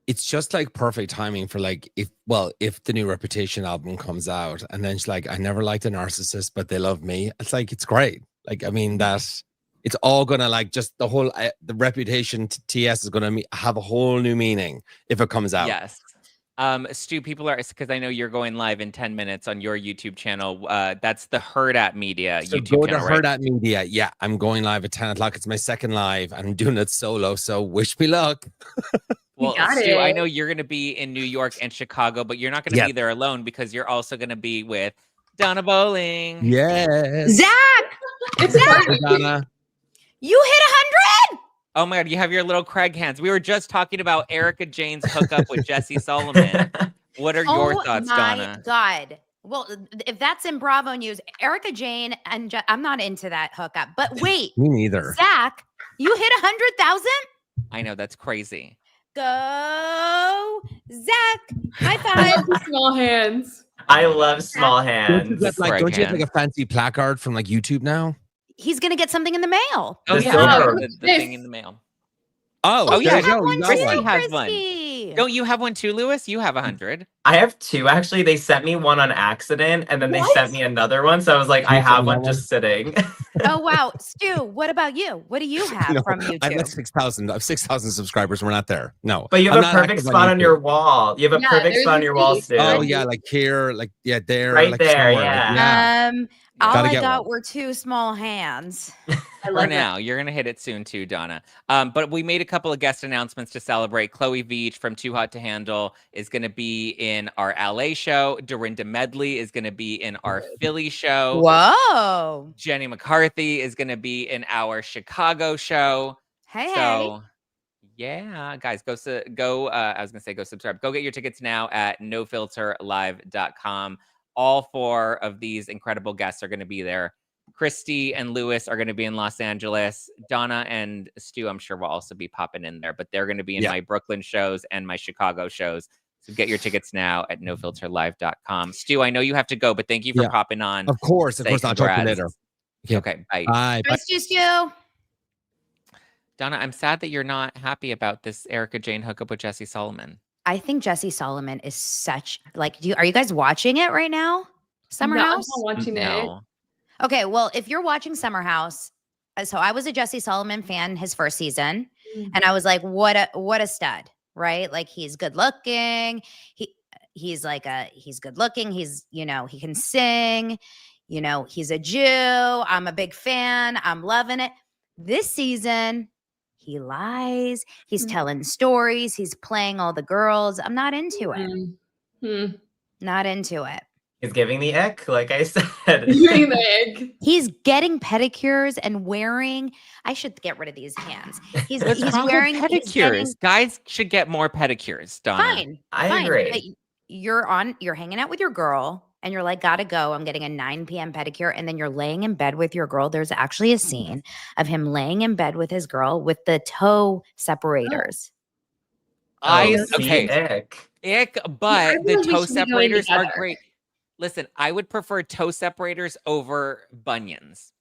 It's just like perfect timing for like if the new Reputation album comes out and then she's like, I never liked a narcissist, but they love me. It's like, it's great. Like, I mean, that it's all gonna like just the whole the Reputation TS is gonna have a whole new meaning if it comes out. Yes. Stu, people are, because I know you're going live in 10 minutes on your YouTube channel. That's the Heard at Media So YouTube go channel, to right? Heard at Media. Yeah, I'm going live at 10 o'clock. It's my second live and I'm doing it solo. So wish me luck. Well, got Stu, I it. know you're going to be in New York and Chicago, but you're not going to be there alone because you're also going to be with Donna Bowling. Yes. Zack, It's Zack. Donna. you hit 100. Oh my God, you have your little Craig hands. We were just talking about Erika Jayne's hookup with Jesse Solomon. What are your thoughts, Donna? God. Well, if that's in Bravo News, Erika Jayne and I'm not into that hookup. But wait, Me neither. Zack, you hit 100,000. I know, that's crazy. Go, Zack! High five. Small hands. I love small Don't you hands. get, like, don't you have like a fancy placard from like YouTube now? He's gonna get something in the mail. Oh, The yeah, silver. the thing in the mail. Oh, yeah, there you have go. one You got too, Kristi one. has one. Kristi. Don't you have one too, Lewis? You have 100. I have two actually. They sent me one on accident and then they What? sent me another one. So I was like, Can I you have send me one that one? just sitting. Oh wow, Stu, what about you? What do you have No, from I have YouTube? like 6,000. I have 6,000 subscribers. We're not there. No. But you I'm have a not perfect active spot on YouTube. your wall. You have a Yeah, perfect there's spot on your your wall, face. Stu. Oh yeah, like here, like there, Right like there, somewhere. Like, yeah. All Gotta I get got one. were two small hands. I For love now, you're going to hit it soon too, Donna. But we made a couple of guest announcements to celebrate. Chloe Veach from Too Hot to Handle is going to be in our LA show. Dorinda Medley is going to be in our Philly show. Whoa. Jenny McCarthy is going to be in our Chicago show. Hey, So, yeah, guys, go I was going to say go subscribe. Go get your tickets now at nofilterlive.com. All four of these incredible guests are going to be there. Kristi and Lewis are going to be in Los Angeles. Donna and Stu, I'm sure, will also be popping in there, but they're going to be in my Brooklyn shows and my Chicago shows. So get your tickets now at nofilterlive.com. Stu, I know you have to go, but thank you for popping on. Of course. Say I'll talk to you congrats. later. Okay, bye. Bye. Bye, Stu. Donna, I'm sad that you're not happy about this Erika Jayne hookup with Jesse Solomon. I think Jesse Solomon is such like. Are you guys watching it right now? Summer No, I'm House. not watching it. No. Okay, well, if you're watching Summer House, so I was a Jesse Solomon fan his first season, and I was like, what a stud, right? Like he's good looking. He's good looking. He's, he can sing, he's a Jew. I'm a big fan. I'm loving it. This season, he lies. He's telling stories. He's playing all the girls. I'm not into it. Not into it. He's giving the ick, like I said. He's getting pedicures and wearing. I should get rid of these hands. He's wearing pedicures. Guys should get more pedicures, Donna. Fine. I agree. But you're hanging out with your girl and you're like, gotta go. I'm getting a 9 p.m. pedicure. And then you're laying in bed with your girl. There's actually a scene of him laying in bed with his girl with the toe separators. Ick. Ick, but the toe separators are great. Listen, I would prefer toe separators over bunions.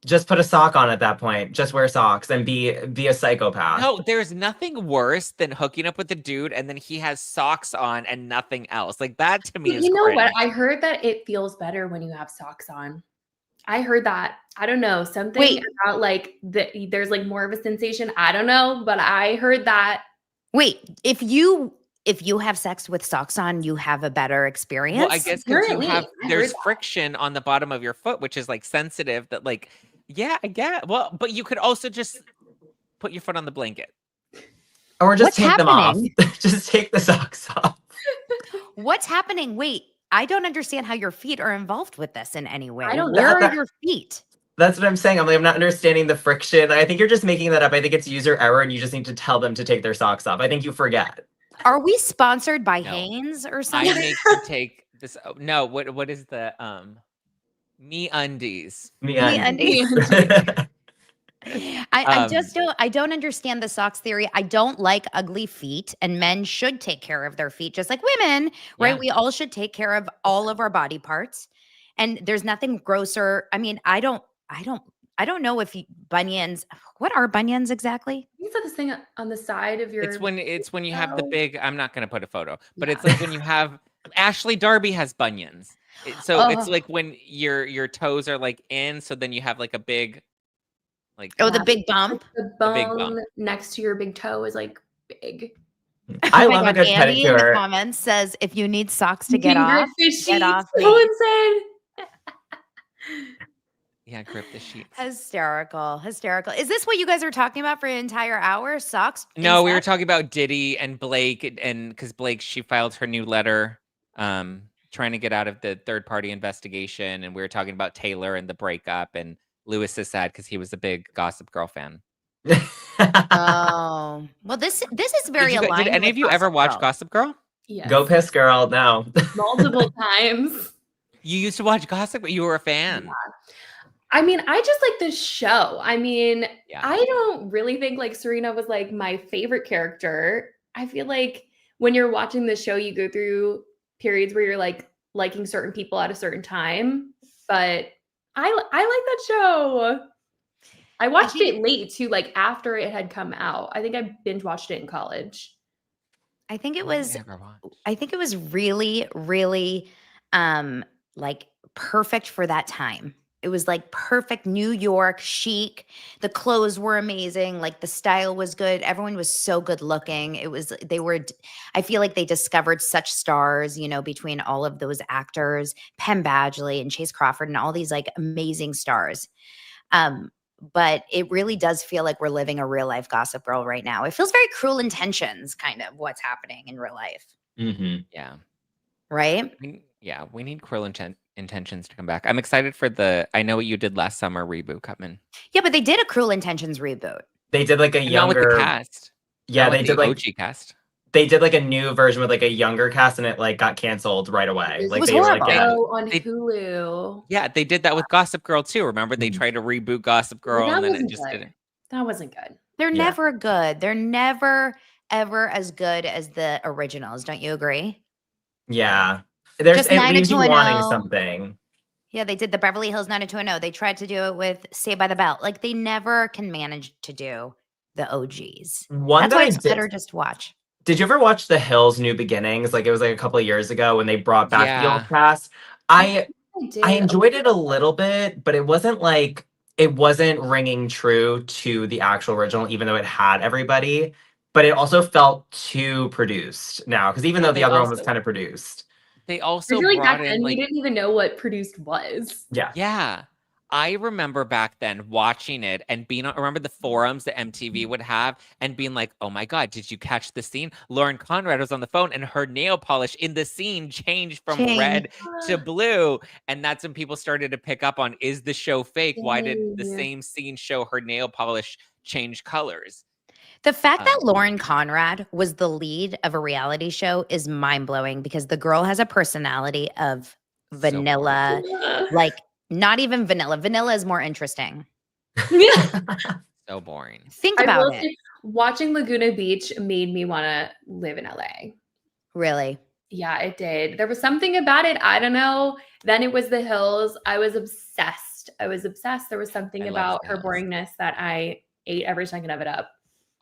Just put a sock on at that point. Just wear socks and be a psychopath. No, there's nothing worse than hooking up with a dude and then he has socks on and nothing else. Like that to me is You know cringe. what? I heard that it feels better when you have socks on. I heard that. I don't know. Something about like there's like more of a sensation. I don't know, but I heard that. Wait, if you have sex with socks on, you have a better experience. Well, I guess because there's friction on the bottom of your foot, which is like sensitive. That like, yeah, I get. Well, but you could also just put your foot on the blanket, or just take them off. Just take the socks off. What's happening? Wait, I don't understand how your feet are involved with this in any way. I don't know. Where are your feet? That's what I'm saying. I'm not understanding the friction. I think you're just making that up. I think it's user error, and you just need to tell them to take their socks off. I think you forget. Are we sponsored by Hanes or something? I make you take this. No, what is the Me Undies? Me Undies. I don't understand the socks theory. I don't like ugly feet, and men should take care of their feet just like women, right? Yeah. We all should take care of all of our body parts. And there's nothing grosser. I mean, I don't know if bunions, what are bunions exactly? You said this thing on the side of your. It's when you have the big. I'm not gonna put a photo, but it's like when you have Ashley Darby has bunions. It's like when your toes are like in, so then you have like a big, like the big bump. The bone next to your big toe is like big. I love a good Andy pedicure. in the comments says if you need socks to get off, get off. So insane. Yeah, grip the sheets. Hysterical. Is this what you guys are talking about for an entire hour? Socks? No, we were talking about Diddy and Blake, and because Blake, she filed her new letter, trying to get out of the third-party investigation, and we were talking about Taylor and the breakup, and Lewis is sad because he was a big Gossip Girl fan. Oh, well, this is very aligned. Did any of you ever watch Gossip Girl? Yes. Go piss girl. No. Multiple times. You used to watch Gossip, but you were a fan. Yeah. I mean, I just like the show. I mean, Yeah. I don't really think like Serena was like my favorite character. I feel like when you're watching the show, you go through periods where you're like liking certain people at a certain time. But I like that show. I watched it late too, like after it had come out. I think I binge watched it in college. I think it was really, really like perfect for that time. It was like perfect New York chic. The clothes were amazing. Like the style was good. Everyone was so good looking. I feel like they discovered such stars, between all of those actors, Penn Badgley and Chase Crawford and all these like amazing stars. But it really does feel like we're living a real life Gossip Girl right now. It feels very Cruel Intentions, kind of what's happening in real life. Mm-hmm. Yeah. Right? We need Cruel Intentions to come back. I'm excited for I Know What You Did Last Summer reboot coming. Yeah, but they did a Cruel Intentions reboot. They did like a younger not with the cast. Yeah, they did like OG cast. They did like a new version with like a younger cast, and it like got canceled right away. It like was they were like, horrible. On Hulu. Yeah, they did that with Gossip Girl too. Remember, they tried to reboot Gossip Girl, and then it just didn't. That wasn't good. They're never good. They're never ever as good as the originals. Don't you agree? Yeah, there's Just it leaves you wanting 90210. something. Yeah, they did the Beverly Hills 90210. They tried to do it with Saved by the Bell. Like they never can manage to do the OGs. One That's that why I it's did, better just watch. Did you ever watch The Hills New Beginnings? Like it was like a couple of years ago when they brought back the old Yeah. cast. I I did. enjoyed it a little bit, but it wasn't like it wasn't ringing true to the actual original, even though it had everybody. But it also felt too produced now, because even Yeah, though the they other one was also kind of produced. they I also feel like brought back in then we like didn't even know what produced was. Yeah. yeah. I remember back then watching it and being on, remember the forums that MTV would have and being like, oh my God, did you catch the scene? Lauren Conrad was on the phone and her nail polish in the scene changed from red to blue. And that's when people started to pick up on, is the show fake? Why did the Dang. same scene show her nail polish change colors? The fact that Um, Lauren Conrad was the lead of a reality show is mind blowing because the girl has a personality of So vanilla, like not even vanilla. Vanilla is more interesting. so boring. Think I about will it. say, watching Laguna Beach made me want to live in LA. Really. Yeah, it did. There was something about it. I don't know. Then it was The Hills. I was obsessed. There was something I love about The her Hills. boringness that I ate every second of it up.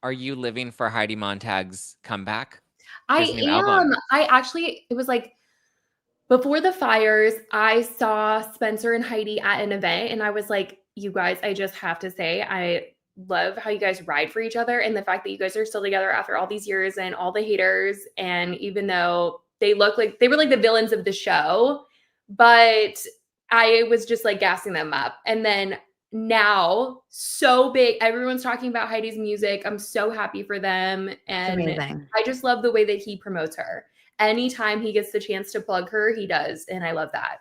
Are you living for Heidi Montag's comeback? I His new am. album. I actually, it was like before the fires, I saw Spencer and Heidi at an event, and I was like, you guys, I just have to say, I love how you guys ride for each other and the fact that you guys are still together after all these years and all the haters. And even though they look like they were like the villains of the show, but I was just like gassing them up. And then now, so big, everyone's talking about Heidi's music. I'm so happy for them. It's And amazing. I just love the way that he promotes her. Anytime he gets the chance to plug her, he does. And I love that.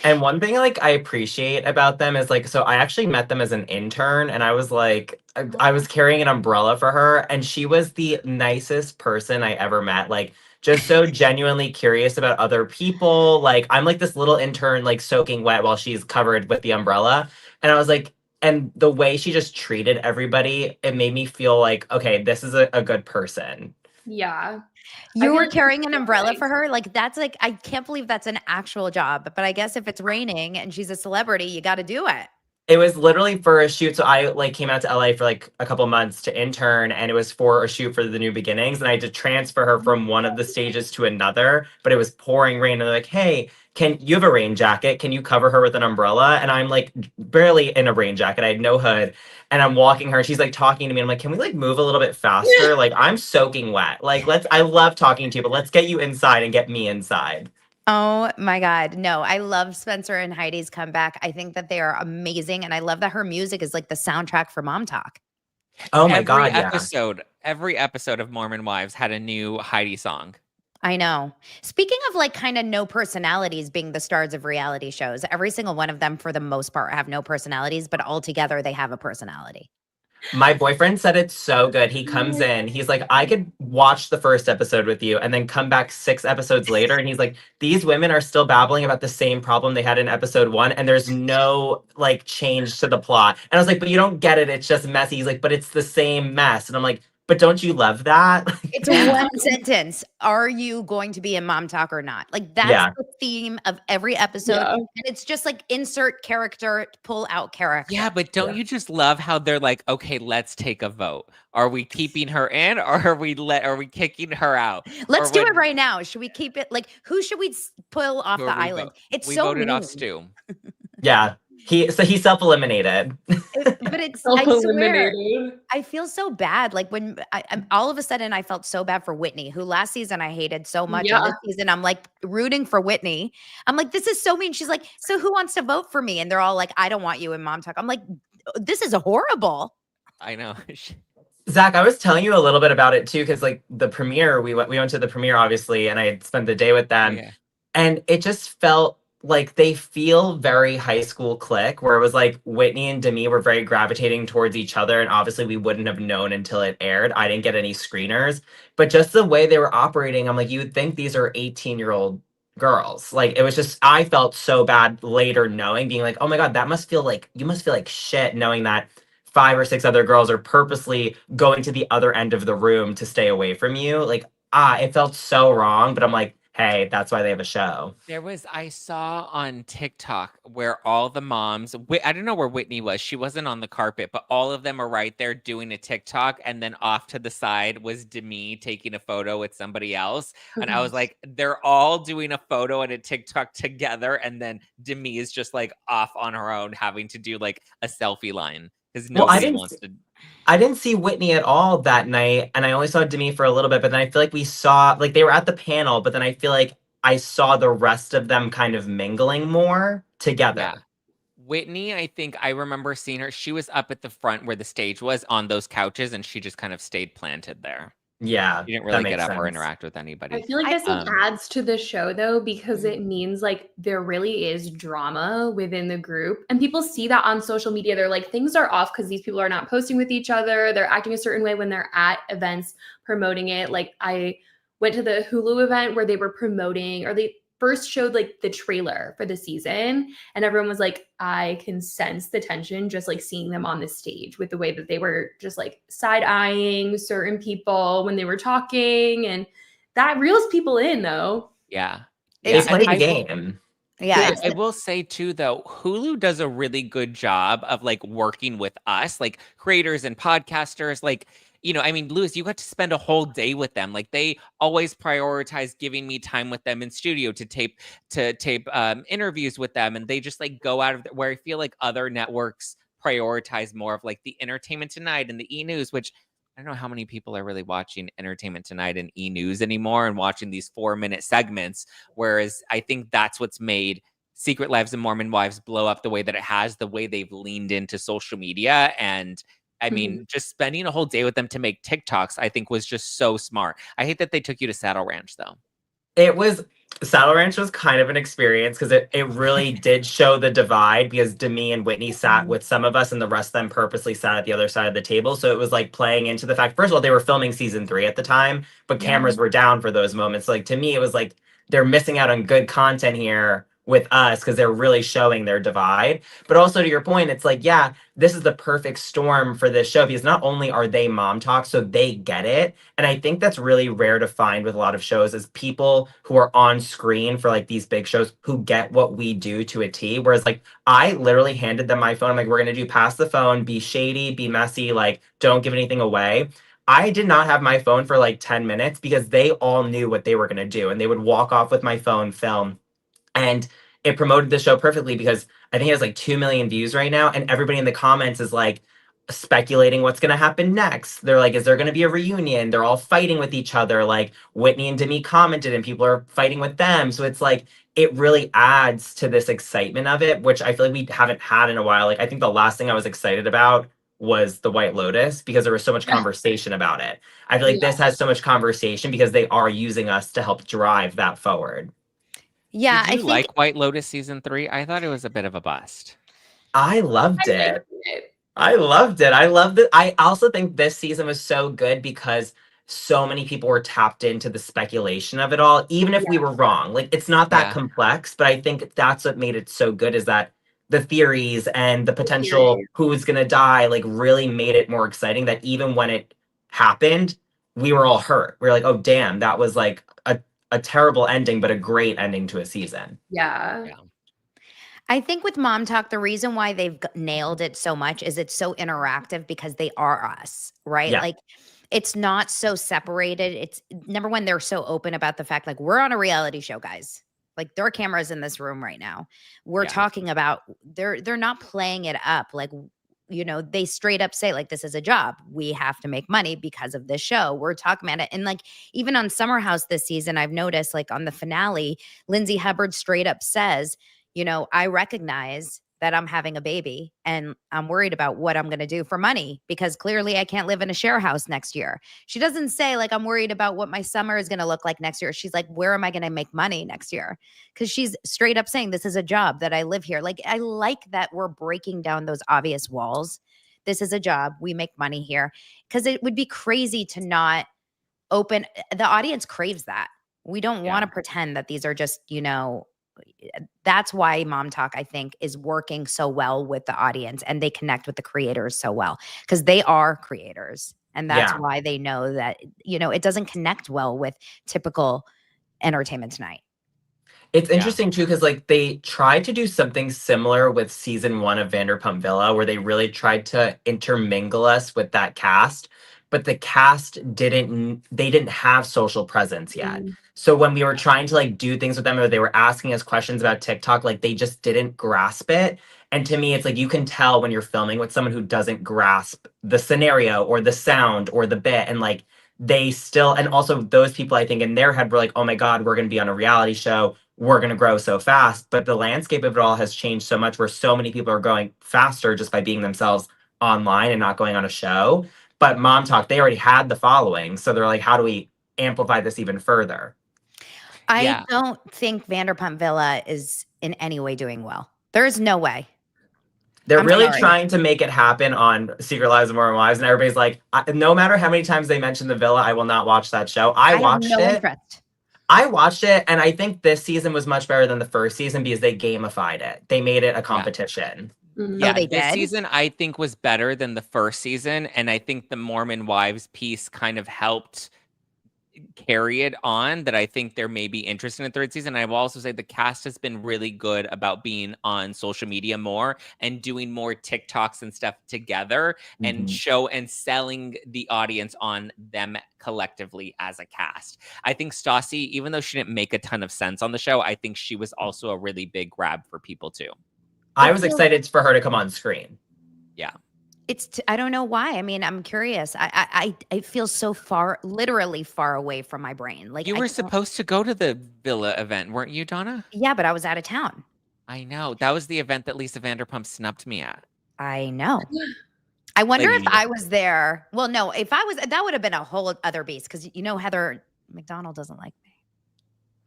And one thing like I appreciate about them is like, so I actually met them as an intern, and I was like, I was carrying an umbrella for her, and she was the nicest person I ever met. Like, just so genuinely curious about other people. Like, I'm like this little intern, like soaking wet while she's covered with the umbrella. And I was like, and the way she just treated everybody, it made me feel like, okay, this is a good person. Yeah. You feel were like carrying an it's umbrella nice. for her? Like, that's like, I can't believe that's an actual job. But I guess if it's raining and she's a celebrity, you got to do it. It was literally for a shoot. So I like came out to LA for like a couple months to intern, and it was for a shoot for the New Beginnings. And I had to transfer her from one of the stages to another, but it was pouring rain. And they're like, hey, can you have a rain jacket? Can you cover her with an umbrella? And I'm like barely in a rain jacket. I had no hood. And I'm walking her. She's like talking to me. I'm like, can we like move a little bit faster? Like I'm soaking wet. Like I love talking to you, but let's get you inside and get me inside. Oh my God. No, I love Spencer and Heidi's comeback. I think that they are amazing. And I love that her music is like the soundtrack for Mom Talk. Oh my God, yeah. Every episode of Mormon Wives had a new Heidi song. I know. Speaking of like kind of no personalities being the stars of reality shows, every single one of them for the most part have no personalities, but all together they have a personality. My boyfriend said it's so good. He comes in, he's like, I could watch the first episode with you and then come back 6 episodes later. And he's like, these women are still babbling about the same problem they had in episode 1. And there's no like change to the plot. And I was like, but you don't get it. It's just messy. He's like, but it's the same mess. And I'm like, but don't you love that? It's one sentence. Are you going to be in Mom Talk or not? Like that's Yeah. the theme of every episode. Yeah. And it's just like insert character, pull out character. Yeah, but don't you just love how they're like, okay, let's take a vote. Are we keeping her in, or are we kicking her out? Let's Or do when- it right now. Should we keep it? Like, who should we pull off Who the are we island? It's we so voted off mean. Stu. Yeah. He self-eliminated. But it's, I swear, Self-eliminated. I feel so bad. Like when I'm all of a sudden I felt so bad for Whitney, who last season I hated so much. Yeah. And this season I'm like rooting for Whitney. I'm like, this is so mean. She's like, so who wants to vote for me? And they're all like, I don't want you in Mom Talk. I'm like, this is horrible. I know. Zach, I was telling you a little bit about it too, because like the premiere, we went to the premiere obviously, and I had spent the day with them, Yeah. and it just felt like they feel very high school clique, where it was like Whitney and Demi were very gravitating towards each other, and obviously we wouldn't have known until it aired. I didn't get any screeners, but just the way they were operating, I'm like, you would think these are 18-year-old girls. Like it was just, I felt so bad later knowing, being like, oh my God, that must feel like, you must feel like shit knowing that 5 or 6 other girls are purposely going to the other end of the room to stay away from you. Like, it felt so wrong, but I'm like, hey, that's why they have a show. I saw on TikTok where all the moms, I don't know where Whitney was. She wasn't on the carpet, but all of them are right there doing a TikTok. And then off to the side was Demi taking a photo with somebody else. And I was like, they're all doing a photo and a TikTok together. And then Demi is just like off on her own having to do like a selfie line because Well, nobody wants to. I didn't see Whitney at all that night, and I only saw Demi for a little bit, but then I feel like we saw, like, they were at the panel, but then I feel like I saw the rest of them kind of mingling more together. Yeah. Whitney, I think I remember seeing her. She was up at the front where the stage was on those couches, and she just kind of stayed planted there. Yeah, She didn't that really makes get up or sense. interact with anybody. I feel like this Um, adds to the show though, because it means like there really is drama within the group. And people see that on social media. They're like, things are off because these people are not posting with each other. They're acting a certain way when they're at events promoting it. Like I went to the Hulu event where they were promoting, or they first showed like the trailer for the season, and everyone was like, I can sense the tension just like seeing them on the stage with the way that they were just like side-eyeing certain people when they were talking, and that reels people in though. yeah. They It's play the like- game. Yeah. I will say too, though, Hulu does a really good job of like working with us, like creators and podcasters. Like, I mean, Lewis, you got to spend a whole day with them. Like, they always prioritize giving me time with them in studio to tape interviews with them, and they just like go out of where I feel like other networks prioritize more of like the Entertainment Tonight and the E News, which I don't know how many people are really watching Entertainment Tonight and E News anymore and watching these 4-minute segments. Whereas I think that's what's made Secret Lives of Mormon Wives blow up the way that it has, the way they've leaned into social media. And I mean, just spending a whole day with them to make TikToks, I think was just so smart. I hate that they took you to Saddle Ranch though. Saddle Ranch was kind of an experience because it really did show the divide, because Demi and Whitney sat with some of us and the rest of them purposely sat at the other side of the table. So it was like playing into the fact, first of all, they were filming season 3 at the time, but cameras were down for those moments. Like, to me, it was like they're missing out on good content here with us because they're really showing their divide. But also, to your point, it's like, yeah, this is the perfect storm for this show, because not only are they mom talk, so they get it. And I think that's really rare to find with a lot of shows, is people who are on screen for like these big shows who get what we do to a T. Whereas like I literally handed them my phone. I'm like, we're going to do pass the phone, be shady, be messy, like don't give anything away. I did not have my phone for like 10 minutes because they all knew what they were going to do. And they would walk off with my phone, film. And it promoted the show perfectly, because I think it has like 2 million views right now. And everybody in the comments is like speculating what's going to happen next. They're like, is there going to be a reunion? They're all fighting with each other. Like Whitney and Demi commented and people are fighting with them. So it's like, it really adds to this excitement of it, which I feel like we haven't had in a while. Like, I think the last thing I was excited about was the White Lotus, because there was so much conversation about it. I feel like this has so much conversation because they are using us to help drive that forward. Yeah, Did you like White Lotus season 3? I thought it was a bit of a bust. I loved it. I loved it. I loved it. I also think this season was so good because so many people were tapped into the speculation of it all, even if we were wrong. Like, it's not that complex, but I think that's what made it so good, is that the theories and the potential who's going to die, like, really made it more exciting, that even when it happened, we were all hurt. We were like, oh, damn, that was like a terrible ending, but a great ending to a season. Yeah. I think with Mom Talk, the reason why they've nailed it so much is it's so interactive because they are us, right? Yeah. Like, it's not so separated. It's number one, they're so open about the fact, like, we're on a reality show, guys. Like, there are cameras in this room right now. We're talking about, they're not playing it up. Like, they straight up say, like, this is a job. We have to make money because of this show. We're talking about it. And like, even on Summer House this season, I've noticed, like, on the finale, Lindsay Hubbard straight up says, I recognize that I'm having a baby and I'm worried about what I'm going to do for money, because clearly I can't live in a share house next year. She doesn't say, like, I'm worried about what my summer is going to look like next year. She's like, where am I going to make money next year? Because she's straight up saying, this is a job, that I live here. Like, I like that we're breaking down those obvious walls. This is a job. We make money here. Because it would be crazy to not open. The audience craves that. We don't want to pretend that these are just, that's why Mom Talk, I think, is working so well with the audience, and they connect with the creators so well, because they are creators. And that's why they know that, it doesn't connect well with typical Entertainment Tonight. It's interesting too, because like they tried to do something similar with season 1 of Vanderpump Villa, where they really tried to intermingle us with that cast, but the cast didn't have social presence yet. So when we were trying to like do things with them, or they were asking us questions about TikTok, like they just didn't grasp it. And to me, it's like you can tell when you're filming with someone who doesn't grasp the scenario or the sound or the bit, and like they still, and also those people, I think in their head were like, oh my God, we're going to be on a reality show. We're going to grow so fast. But the landscape of it all has changed so much, where so many people are growing faster just by being themselves online and not going on a show. But Mom Talk, they already had the following. So they're like, how do we amplify this even further? I don't think Vanderpump Villa is in any way doing well. There is no way. They're really trying to make it happen on Secret Lives of Mormon Wives, and everybody's like, no matter how many times they mention the villa, I will not watch that show. I watched have no it. interest. I watched it, and I think this season was much better than the first season because they gamified it. They made it a competition. Yeah, they this did? season I think was better than the first season, and I think the Mormon Wives piece kind of helped carry it on, that I think there may be interest in a third season. I will also say the cast has been really good about being on social media more and doing more TikToks and stuff together and show and selling the audience on them collectively as a cast. I think Stassi, even though she didn't make a ton of sense on the show, I think she was also a really big grab for people too. I was excited for her to come on screen. Yeah. I don't know why. I mean, I'm curious. I feel so far, literally far away from my brain. Like you were supposed to go to the Villa event, weren't you, Donna? Yeah, but I was out of town. I know. That was the event that Lisa Vanderpump snubbed me at. I know. I wonder if I was there. Well, no, if I was, that would have been a whole other beast, because you know Heather McDonald doesn't like me.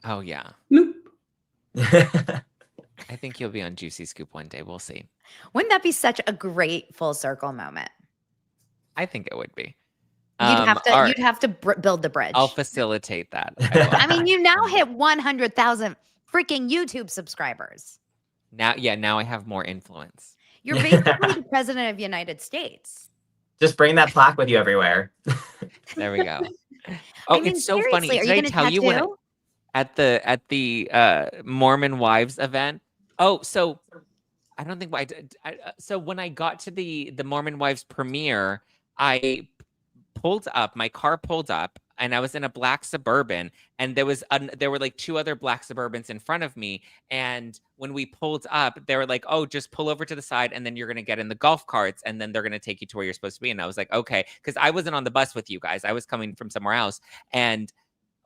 Oh yeah. I think you'll be on Juicy Scoop one day. We'll see. Wouldn't that be such a great full circle moment? I think it would be. You'd have to build the bridge. I'll facilitate that. I mean, you now hit 100,000 freaking YouTube subscribers. Now I have more influence. You're basically the president of the United States. Just bring that plaque with you everywhere. There we go. Oh, it's so funny. Are you Did I gonna tell you when tattoo? at the Mormon Wives event? Oh, so I don't think I did. So when I got to the Mormon Wives premiere, I pulled up, my car pulled up, and I was in a black Suburban, and there were like 2 other black Suburbans in front of me. And when we pulled up, they were like, "Oh, just pull over to the side, and then you're gonna get in the golf carts, and then they're gonna take you to where you're supposed to be." And I was like, "Okay," because I wasn't on the bus with you guys. I was coming from somewhere else, and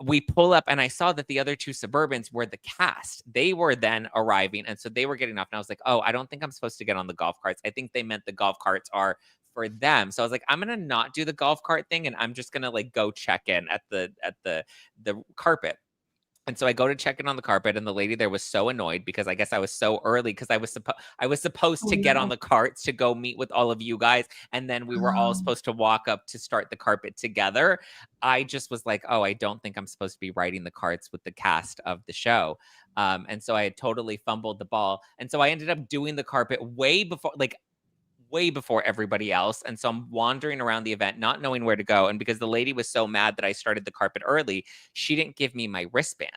we pull up, and I saw that the other 2 Suburbans were the cast. They were then arriving, and so they were getting off. And I was like, "Oh, I don't think I'm supposed to get on the golf carts. I think they meant the golf carts are for them." So I was like, "I'm gonna not do the golf cart thing, and I'm just gonna like go check in at the carpet." And so I go to check in on the carpet, and the lady there was so annoyed because I guess I was so early, because I was supposed to get on the carts to go meet with all of you guys, and then we were all supposed to walk up to start the carpet together. I just was like, "Oh, I don't think I'm supposed to be riding the carts with the cast of the show." And so I had totally fumbled the ball, and so I ended up doing the carpet way before everybody else. And so I'm wandering around the event, not knowing where to go. And because the lady was so mad that I started the carpet early, she didn't give me my wristband.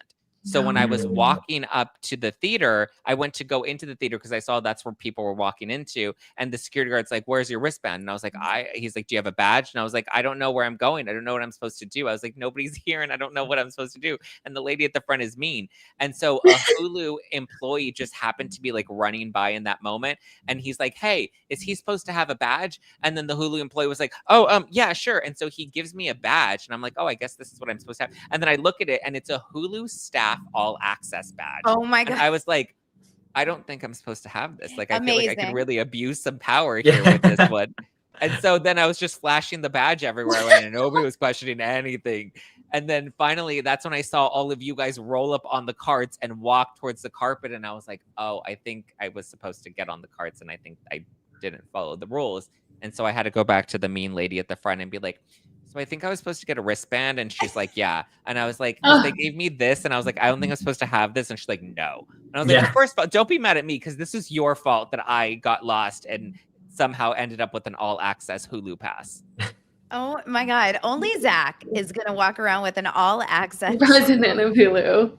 So when I was walking up to the theater, I went to go into the theater because I saw that's where people were walking into. And the security guard's like, "Where's your wristband?" And I was like, he's like, "Do you have a badge?" And I was like, "I don't know where I'm going. I don't know what I'm supposed to do." I was like, "Nobody's here and I don't know what I'm supposed to do." And the lady at the front is mean. And so a Hulu employee just happened to be like running by in that moment. And he's like, "Hey, is he supposed to have a badge?" And then the Hulu employee was like, "Oh, yeah, sure." And so he gives me a badge, and I'm like, "Oh, I guess this is what I'm supposed to have." And then I look at it, and it's a Hulu staff all access badge. Oh my God. And I was like, I don't think I'm supposed to have this. Like, I feel like I could Amazing. really abuse some power here with this one. And so then I was just flashing the badge everywhere I went, and nobody was questioning anything. And then finally, that's when I saw all of you guys roll up on the carts and walk towards the carpet. And I was like, "Oh, I think I was supposed to get on the carts, and I think I didn't follow the rules." And so I had to go back to the mean lady at the front and be like, "So I think I was supposed to get a wristband." And she's like, "Yeah." And I was like, "They gave me this." And I was like, "I don't think I'm supposed to have this." And she's like, "No." And I was like, "First of all, don't be mad at me, because this is your fault that I got lost and somehow ended up with an all access Hulu pass." Oh my God. Only Zack is going to walk around with an all access. President of Hulu.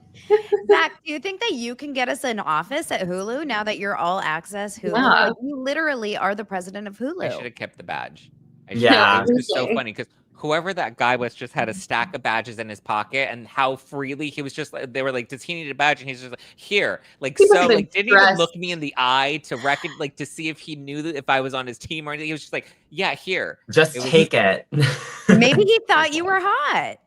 Zack, do you think that you can get us an office at Hulu now that you're all access Hulu? Yeah. Like, you literally are the president of Hulu. I should have kept the badge. Yeah. It was just so funny because whoever that guy was just had a stack of badges in his pocket, and how freely he was just like, they were like, does he need a badge? And he's just like, here. Like, He so, wasn't like, didn't even dressed. look me in the eye to like, to see if he knew that if I was on his team or anything. He was just like, yeah, here. Just take it. Maybe he thought you were hot.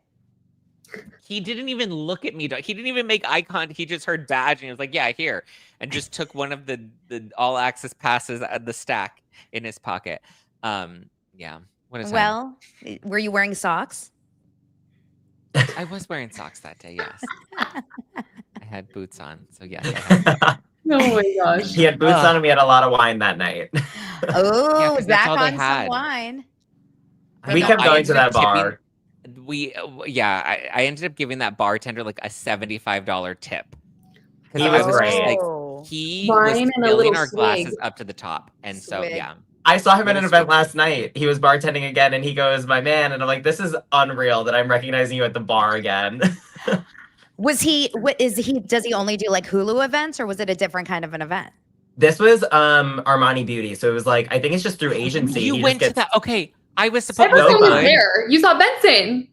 He didn't even look at me. He didn't even make eye contact. He just heard badge and he was like, yeah, here. And just took one of the all access passes out of the stack in his pocket. Yeah. What is Well, were you wearing socks? I was wearing socks that day, yes. I had boots on. So yes, I had Oh my gosh. He had boots on and we had a lot of wine that night. Oh, 'cause that's Zack all they on some had. wine. We kept going to that bar. I ended up giving that bartender like a $75 tip. He I was was just great. like, Oh. he Wine was and a filling little our glasses swig. up to the top. And so, Swig. yeah. I saw him at an What is event it? last night. He was bartending again and he goes, my man. And I'm like, this is unreal that I'm recognizing you at the bar again. Was he, does he only do like Hulu events or was it a different kind of an event? This was Armani Beauty. So it was like, I think it's just through agency. You He went just to that. Okay. I was I supposed No was to fun. almost there. You saw Benson.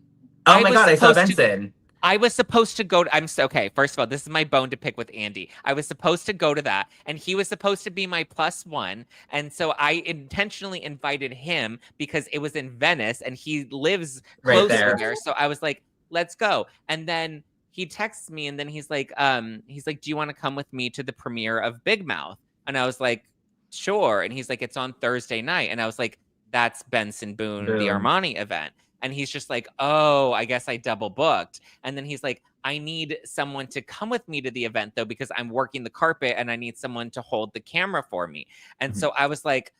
Oh I my was God, I saw supposed to- Benson. I was supposed to go to, okay, first of all, this is my bone to pick with Andy. I was supposed to go to that, and he was supposed to be my +1. And so I intentionally invited him because it was in Venice and he lives Right close there. to there. So I was like, let's go. And then he texts me and then he's like, do you want to come with me to the premiere of Big Mouth? And I was like, sure. And he's like, it's on Thursday night. And I was like, that's Benson Boone, the Boom. Armani event. And he's just like, oh, I guess I double booked. And then he's like, I need someone to come with me to the event, though, because I'm working the carpet and I need someone to hold the camera for me. And so I was like,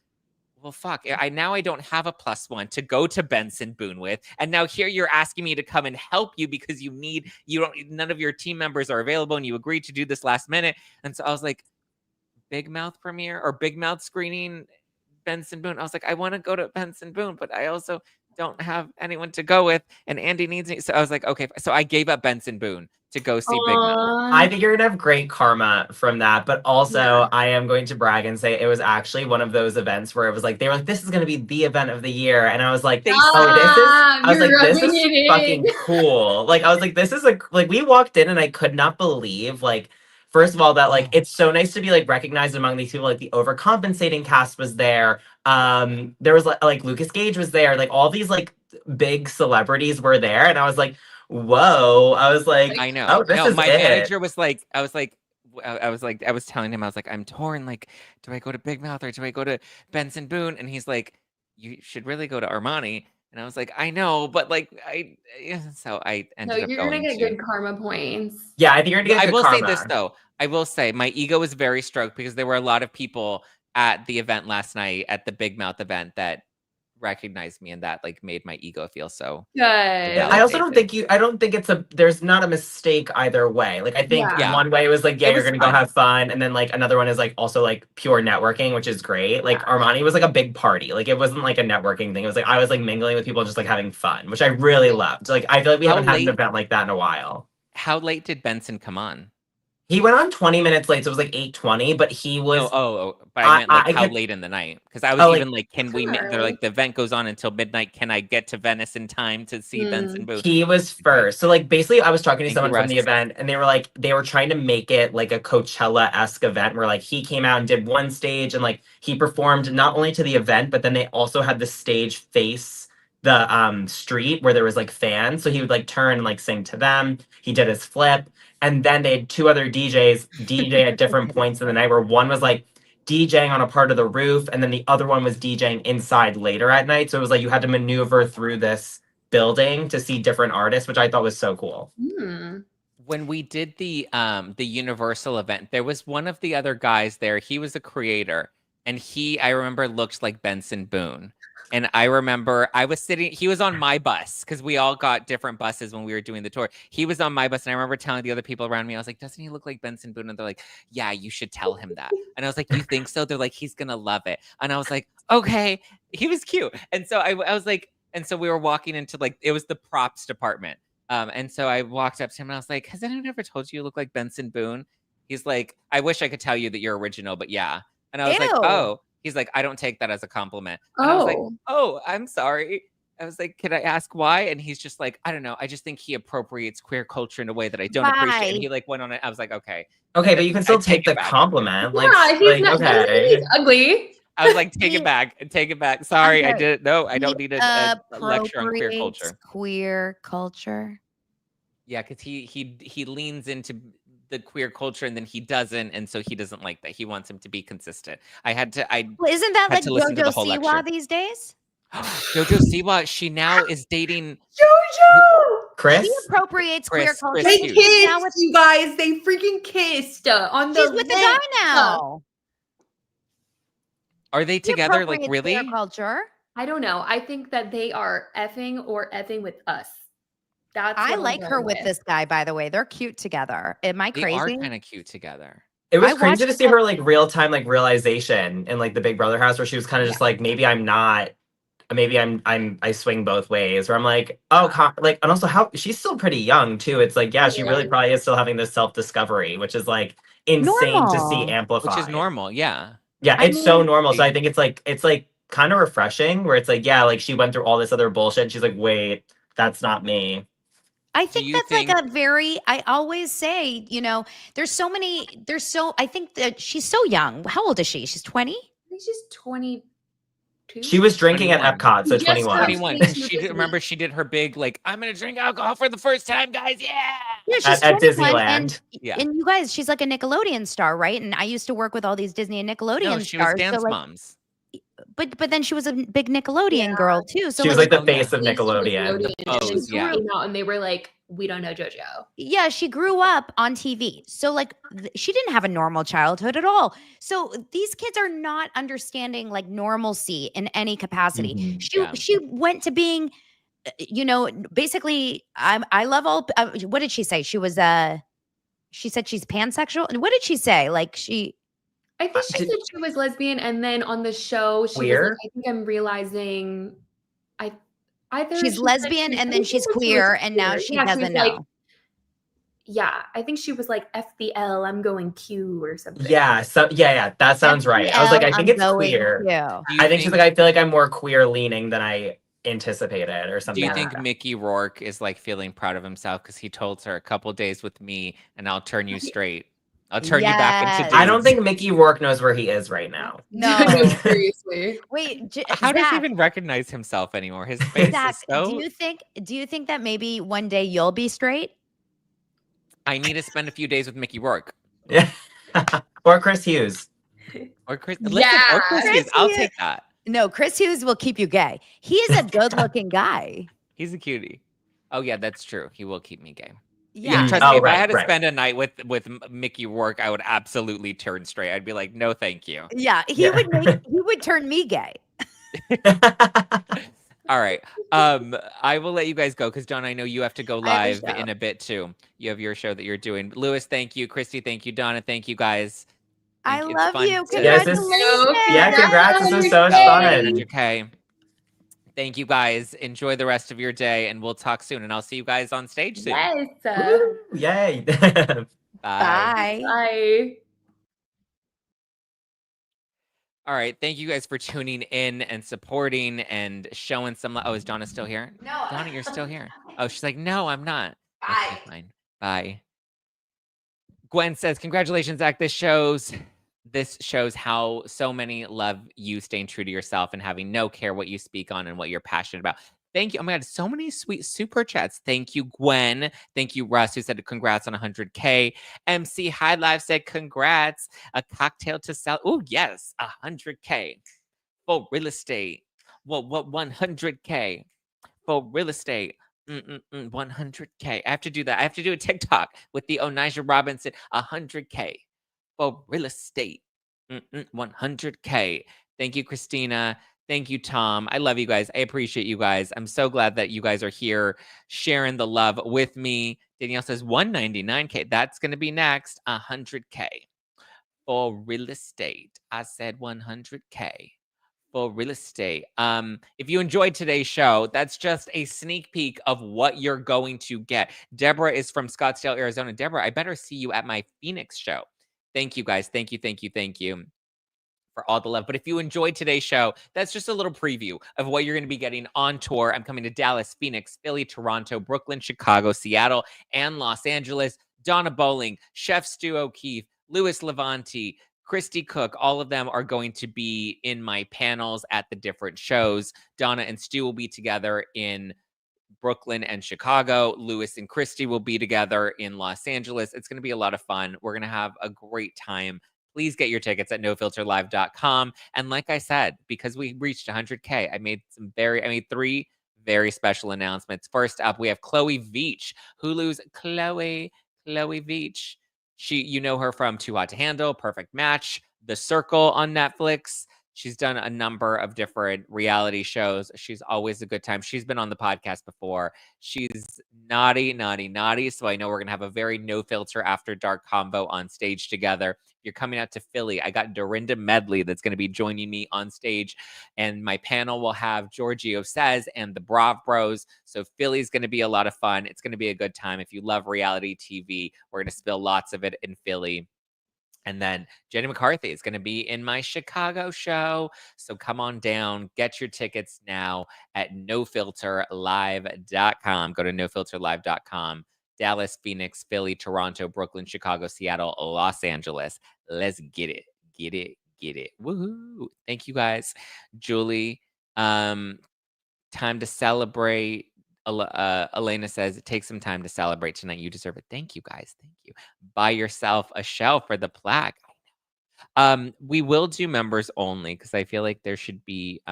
well, fuck, I don't have a +1 to go to Benson Boone with. And now here you're asking me to come and help you because none of your team members are available and you agreed to do this last minute. And so I was like, Big Mouth premiere or Big Mouth screening, Benson Boone. I was like, I want to go to Benson Boone, but I also don't have anyone to go with, and Andy needs me. So I was like, okay. So I gave up Benson Boone to go see Big Mouth. I think you're gonna have great karma from that, but also I am going to brag and say it was actually one of those events where it was like they were like, "This is gonna be the event of the year," and I was like, "This is fucking cool." Like I was like, "This is like." We walked in and I could not believe like. First of all, that like it's so nice to be like recognized among these people. Like the overcompensating cast was there. There was like Lucas Gage was there. Like all these like big celebrities were there, and I was like, "Whoa!" I was like, I know. Oh, this is my it. manager was like, I was telling him, I was like, I'm torn. Like, do I go to Big Mouth or do I go to Benson Boone? And he's like, you should really go to Armani. And I was like, I know, but like, so I ended up you're going gonna get to. good karma points. Yeah, I think you're gonna get I good will karma. say this though. I will say my ego was very stroked because there were a lot of people at the event last night at the Big Mouth event that recognized me and that like made my ego feel so Good. Yeah. I also don't think there's not a mistake either way. Like I think Yeah. one way was like, yeah, It you're was gonna go fun. have fun. And then like another one is like also like pure networking, which is great. Like Armani was like a big party. Like it wasn't like a networking thing. It was like I was like mingling with people just like having fun, which I really loved. Like I feel like we How haven't had an late- event like that in a while. How late did Benson come on? He went on 20 minutes late, so it was like 8:20, but he was But I meant like I how could- late in the night? Because I was Oh, like- even like, can we? They're like the event goes on until midnight. Can I get to Venice in time to see Benson Boone? He was first. So like basically I was talking to Thank someone you, from the Russ. event and they were like they were trying to make it like a Coachella-esque event where like he came out and did one stage and like he performed not only to the event, but then they also had the stage face the street where there was like fans. So he would like turn and like sing to them. He did his flip. And then they had two other DJs DJ at different points in the night where one was like DJing on a part of the roof and then the other one was DJing inside later at night. So it was like you had to maneuver through this building to see different artists, which I thought was so cool. When we did the Universal event, there was one of the other guys there. He was a creator, and I remember looked like Benson Boone. And I remember he was on my bus because we all got different buses when we were doing the tour. He was on my bus. And I remember telling the other people around me, I was like, doesn't he look like Benson Boone? And they're like, yeah, you should tell him that. And I was like, you think so? They're like, he's going to love it. And I was like, okay. He was cute. And so I was like, And so we were walking into like, it was the props department. And so I walked up to him and I was like, has anyone ever told you look like Benson Boone? He's like, I wish I could tell you that you're original, but yeah. And I was like, Ew. oh. He's like, I don't take that as a compliment. And I was like, oh, I'm sorry. I was like, can I ask why? And he's just like, I don't know. I just think he appropriates queer culture in a way that I don't appreciate. And he like went on it. I was like, okay. Okay, but you can still take the it back. compliment. Like, Yeah, he's like not doesn't mean he's okay. ugly. I was like, take it back. Take it back. Sorry, I sorry. didn't. No, I don't need a lecture on queer Appropriates culture. Queer culture. Yeah, because he leans into the queer culture and then he doesn't, and so he doesn't like that. He wants him to be consistent. Well, isn't that had like to listen to the JoJo whole Siwa lecture. these days? JoJo Siwa, she now is dating JoJo! Chris? She appropriates queer Chris culture. They Hughes. She's now kissed, with, you guys. They freaking kissed on the she's with the guy lips. now. Are they She together? Like appropriates really? queer culture. I don't know. I think that they are effing or effing with us. That's I what I'm like her going with this guy, by the way. They're cute together. Am I They crazy? are kind of cute together. It was I crazy to watched see it- her like real time like realization in like the Big Brother house where she was kind of just like, maybe I'm not, maybe I swing both ways. Where I'm like, oh, like, and also how she's still pretty young too. It's like, yeah, she really Yeah. probably is still having this self discovery, which is like insane to see Normal. amplified. Which is normal, yeah. Yeah, I it's so mean- normal. So I think it's like kind of refreshing where it's like, yeah, like she went through all this other bullshit. And she's like, wait, that's not me. I think you that's think- like a very, I always say, I think that she's so young. How old is she? She's 20? I think she's 22. She was drinking 21. at Epcot, so Just 21. 21. 21. She remember she did her big like, I'm gonna drink alcohol for the first time, guys. Yeah. Yeah, she's At 21, Disneyland. Yeah. And you guys, she's like a Nickelodeon star, right? And I used to work with all these Disney and Nickelodeon No, she was stars. Dance so like, Moms. but then she was a big Nickelodeon girl too. So She was like the Oh, yeah. face of Nickelodeon. And then pose, she yeah. came out and they were like, we don't know JoJo. yeah, she grew up on TV. So like she didn't have a normal childhood at all. So these kids are not understanding like normalcy in any capacity. Mhm. Yeah. She went to being, basically I love all, what did she say? She said she's pansexual. And what did she say? Like I think she Did- said she was lesbian, and then on the show, she was Queer? like, I think I'm realizing either she's she said lesbian she- I and think then she she's said she was queer and now queer. she Yeah, was doesn't like, know. yeah, I think she was like FBL, I'm going Q or something. Yeah, yeah, that sounds right. I was like, I think it's queer. Yeah. Do you I think she's like, I feel like I'm more queer leaning than I anticipated or Do something. you like think that. Mickey Rourke is like feeling proud of himself because he told her a couple days with me and I'll turn you straight. I'll turn you back into Yes. dudes. I don't think Mickey Rourke knows where he is right now. No. seriously. Wait, How does he Zach, even recognize himself anymore? His face Zach, is so. do you think that maybe one day you'll be straight? I need to spend a few days with Mickey Rourke Yeah. Or Chris Hughes. or Chris. Yeah. Listen, or Chris Chris Hughes. I'll Hughes. take that. No, Chris Hughes will keep you gay. He is a good-looking guy. He's a cutie. Oh yeah, that's true. He will keep me gay. Yeah. Trust Oh, me. If I right, had to right. spend a night with Mickey Rourke, I would absolutely turn straight. I'd be like, no, thank you. Yeah, he would turn me gay. All right. I will let you guys go because John, I know you have to go I have live a show. in a bit too. You have your show that you're doing. Lewis, thank you. Kristi, thank you. Donna, thank you guys. I It's love fun you. to- Yes, it's- Congratulations. Yeah, congrats. This was so much fun. 100K. Thank you guys. Enjoy the rest of your day and we'll talk soon. And I'll see you guys on stage soon. Yes. Woo, yay. Bye. Bye. Bye. All right. Thank you guys for tuning in and supporting and showing some. Oh, is Donna still here? No. Donna, you're still here. Oh, she's like, no, I'm not. Okay, fine. Bye. Gwen says, congratulations, Zach. This shows how so many love you staying true to yourself and having no care what you speak on and what you're passionate about. Thank you. Oh my God, so many sweet super chats. Thank you, Gwen. Thank you, Russ, who said congrats on 100K. MC High Life said congrats. A cocktail to sell. Oh, yes, 100K for real estate. What 100K for real estate. 100K. I have to do that. I have to do a TikTok with the Onija Robinson. 100K for real estate. 100K. Thank you, Christina. Thank you, Tom. I love you guys. I appreciate you guys. I'm so glad that you guys are here sharing the love with me. Danielle says 199K. That's going to be next. 100K for real estate. I said 100K for real estate. If you enjoyed today's show, that's just a sneak peek of what you're going to get. Deborah is from Scottsdale, Arizona. Deborah, I better see you at my Phoenix show. Thank you, guys. Thank you for all the love. But if you enjoyed today's show, that's just a little preview of what you're going to be getting on tour. I'm coming to Dallas, Phoenix, Philly, Toronto, Brooklyn, Chicago, Seattle, and Los Angeles. Donna Bowling, Chef Stu O'Keefe, Louis Levanti, Kristi Cook, all of them are going to be in my panels at the different shows. Donna and Stu will be together in Brooklyn and Chicago. Louis and Kristi will be together in Los Angeles. It's going to be a lot of fun. We're going to have a great time. Please get your tickets at nofilterlive.com. And like I said, because we reached 100K, I made 3 very special announcements. First up, we have Chloe Veach, Hulu's Chloe Veach. You know her from Too Hot to Handle, Perfect Match, The Circle on Netflix. She's done a number of different reality shows. She's always a good time. She's been on the podcast before. She's naughty. So I know we're going to have a very no filter after dark combo on stage together. If you're coming out to Philly, I got Dorinda Medley that's going to be joining me on stage. And my panel will have Giorgio Says and the Brav Bros. So Philly's going to be a lot of fun. It's going to be a good time. If you love reality TV, we're going to spill lots of it in Philly. And then Jenny McCarthy is going to be in my Chicago show. So come on down, get your tickets now at nofilterlive.com. Go to nofilterlive.com. Dallas, Phoenix, Philly, Toronto, Brooklyn, Chicago, Seattle, Los Angeles. Let's get it. Get it. Woohoo. Thank you guys. Julie, time to celebrate. Elena says, take some time to celebrate tonight. You deserve it. Thank you, guys. Thank you. Buy yourself a shelf for the plaque. We will do members only because I feel like there should be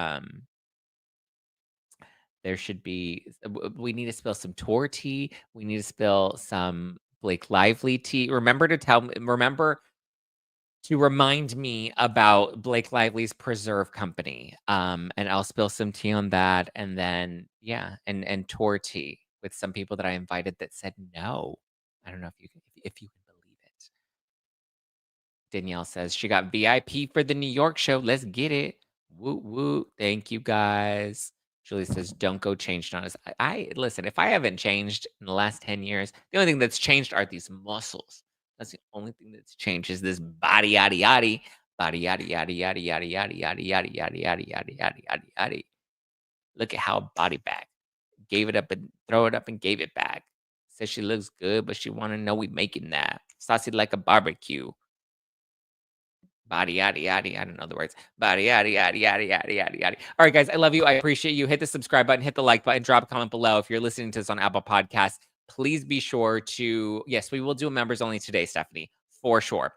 we need to spill some tour tea. We need to spill some Blake Lively tea. Remember to remind me about Blake Lively's Preserve Company. And I'll spill some tea on that. And then, yeah, and tour tea with some people that I invited that said no. I don't know if you can believe it. Danielle says she got VIP for the New York show. Let's get it. Woo woo. Thank you, guys. Julie says, don't go changed on us. I listen, if I haven't changed in the last 10 years, the only thing that's changed are these muscles. That's the only thing that's changed is this body yaddy yaddy. Body yaddy yaddy yaddy yaddy yaddy yaddy yaddy yaddy yaddy yaddy yaddy yaddy yaddy. Look at how body back. Gave it up and throw it up and gave it back. Says she looks good, but she wanna know we making that. Saucy like a barbecue. Body yaddy yaddy. I don't know the words. Body yaddy yaddy yaddy yaddy yaddy yaddy. All right, guys, I love you. I appreciate you. Hit the subscribe button, hit the like button, drop a comment below. If you're listening to this on Apple Podcasts, please be sure to, yes, we will do members only today, Stephanie, for sure.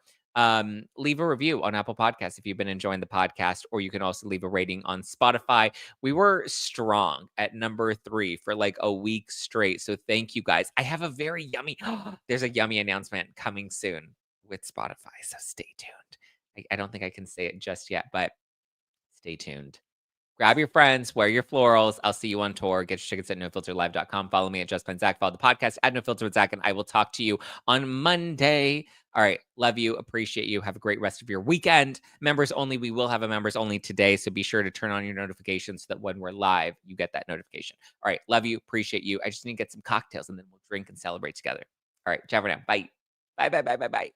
Leave a review on Apple Podcasts if you've been enjoying the podcast, or you can also leave a rating on Spotify. We were strong at number 3 for like a week straight. So thank you, guys. I have a very yummy, there's a yummy announcement coming soon with Spotify. So stay tuned. I don't think I can say it just yet, but stay tuned. Grab your friends, wear your florals. I'll see you on tour. Get your tickets at nofilterlive.com. Follow me at JustPenZack. Follow the podcast at NoFilter with Zack, and I will talk to you on Monday. All right. Love you. Appreciate you. Have a great rest of your weekend. Members only. We will have a members only today, so be sure to turn on your notifications so that when we're live, you get that notification. All right. Love you. Appreciate you. I just need to get some cocktails, and then we'll drink and celebrate together. All right. Ciao for now. Bye. Bye.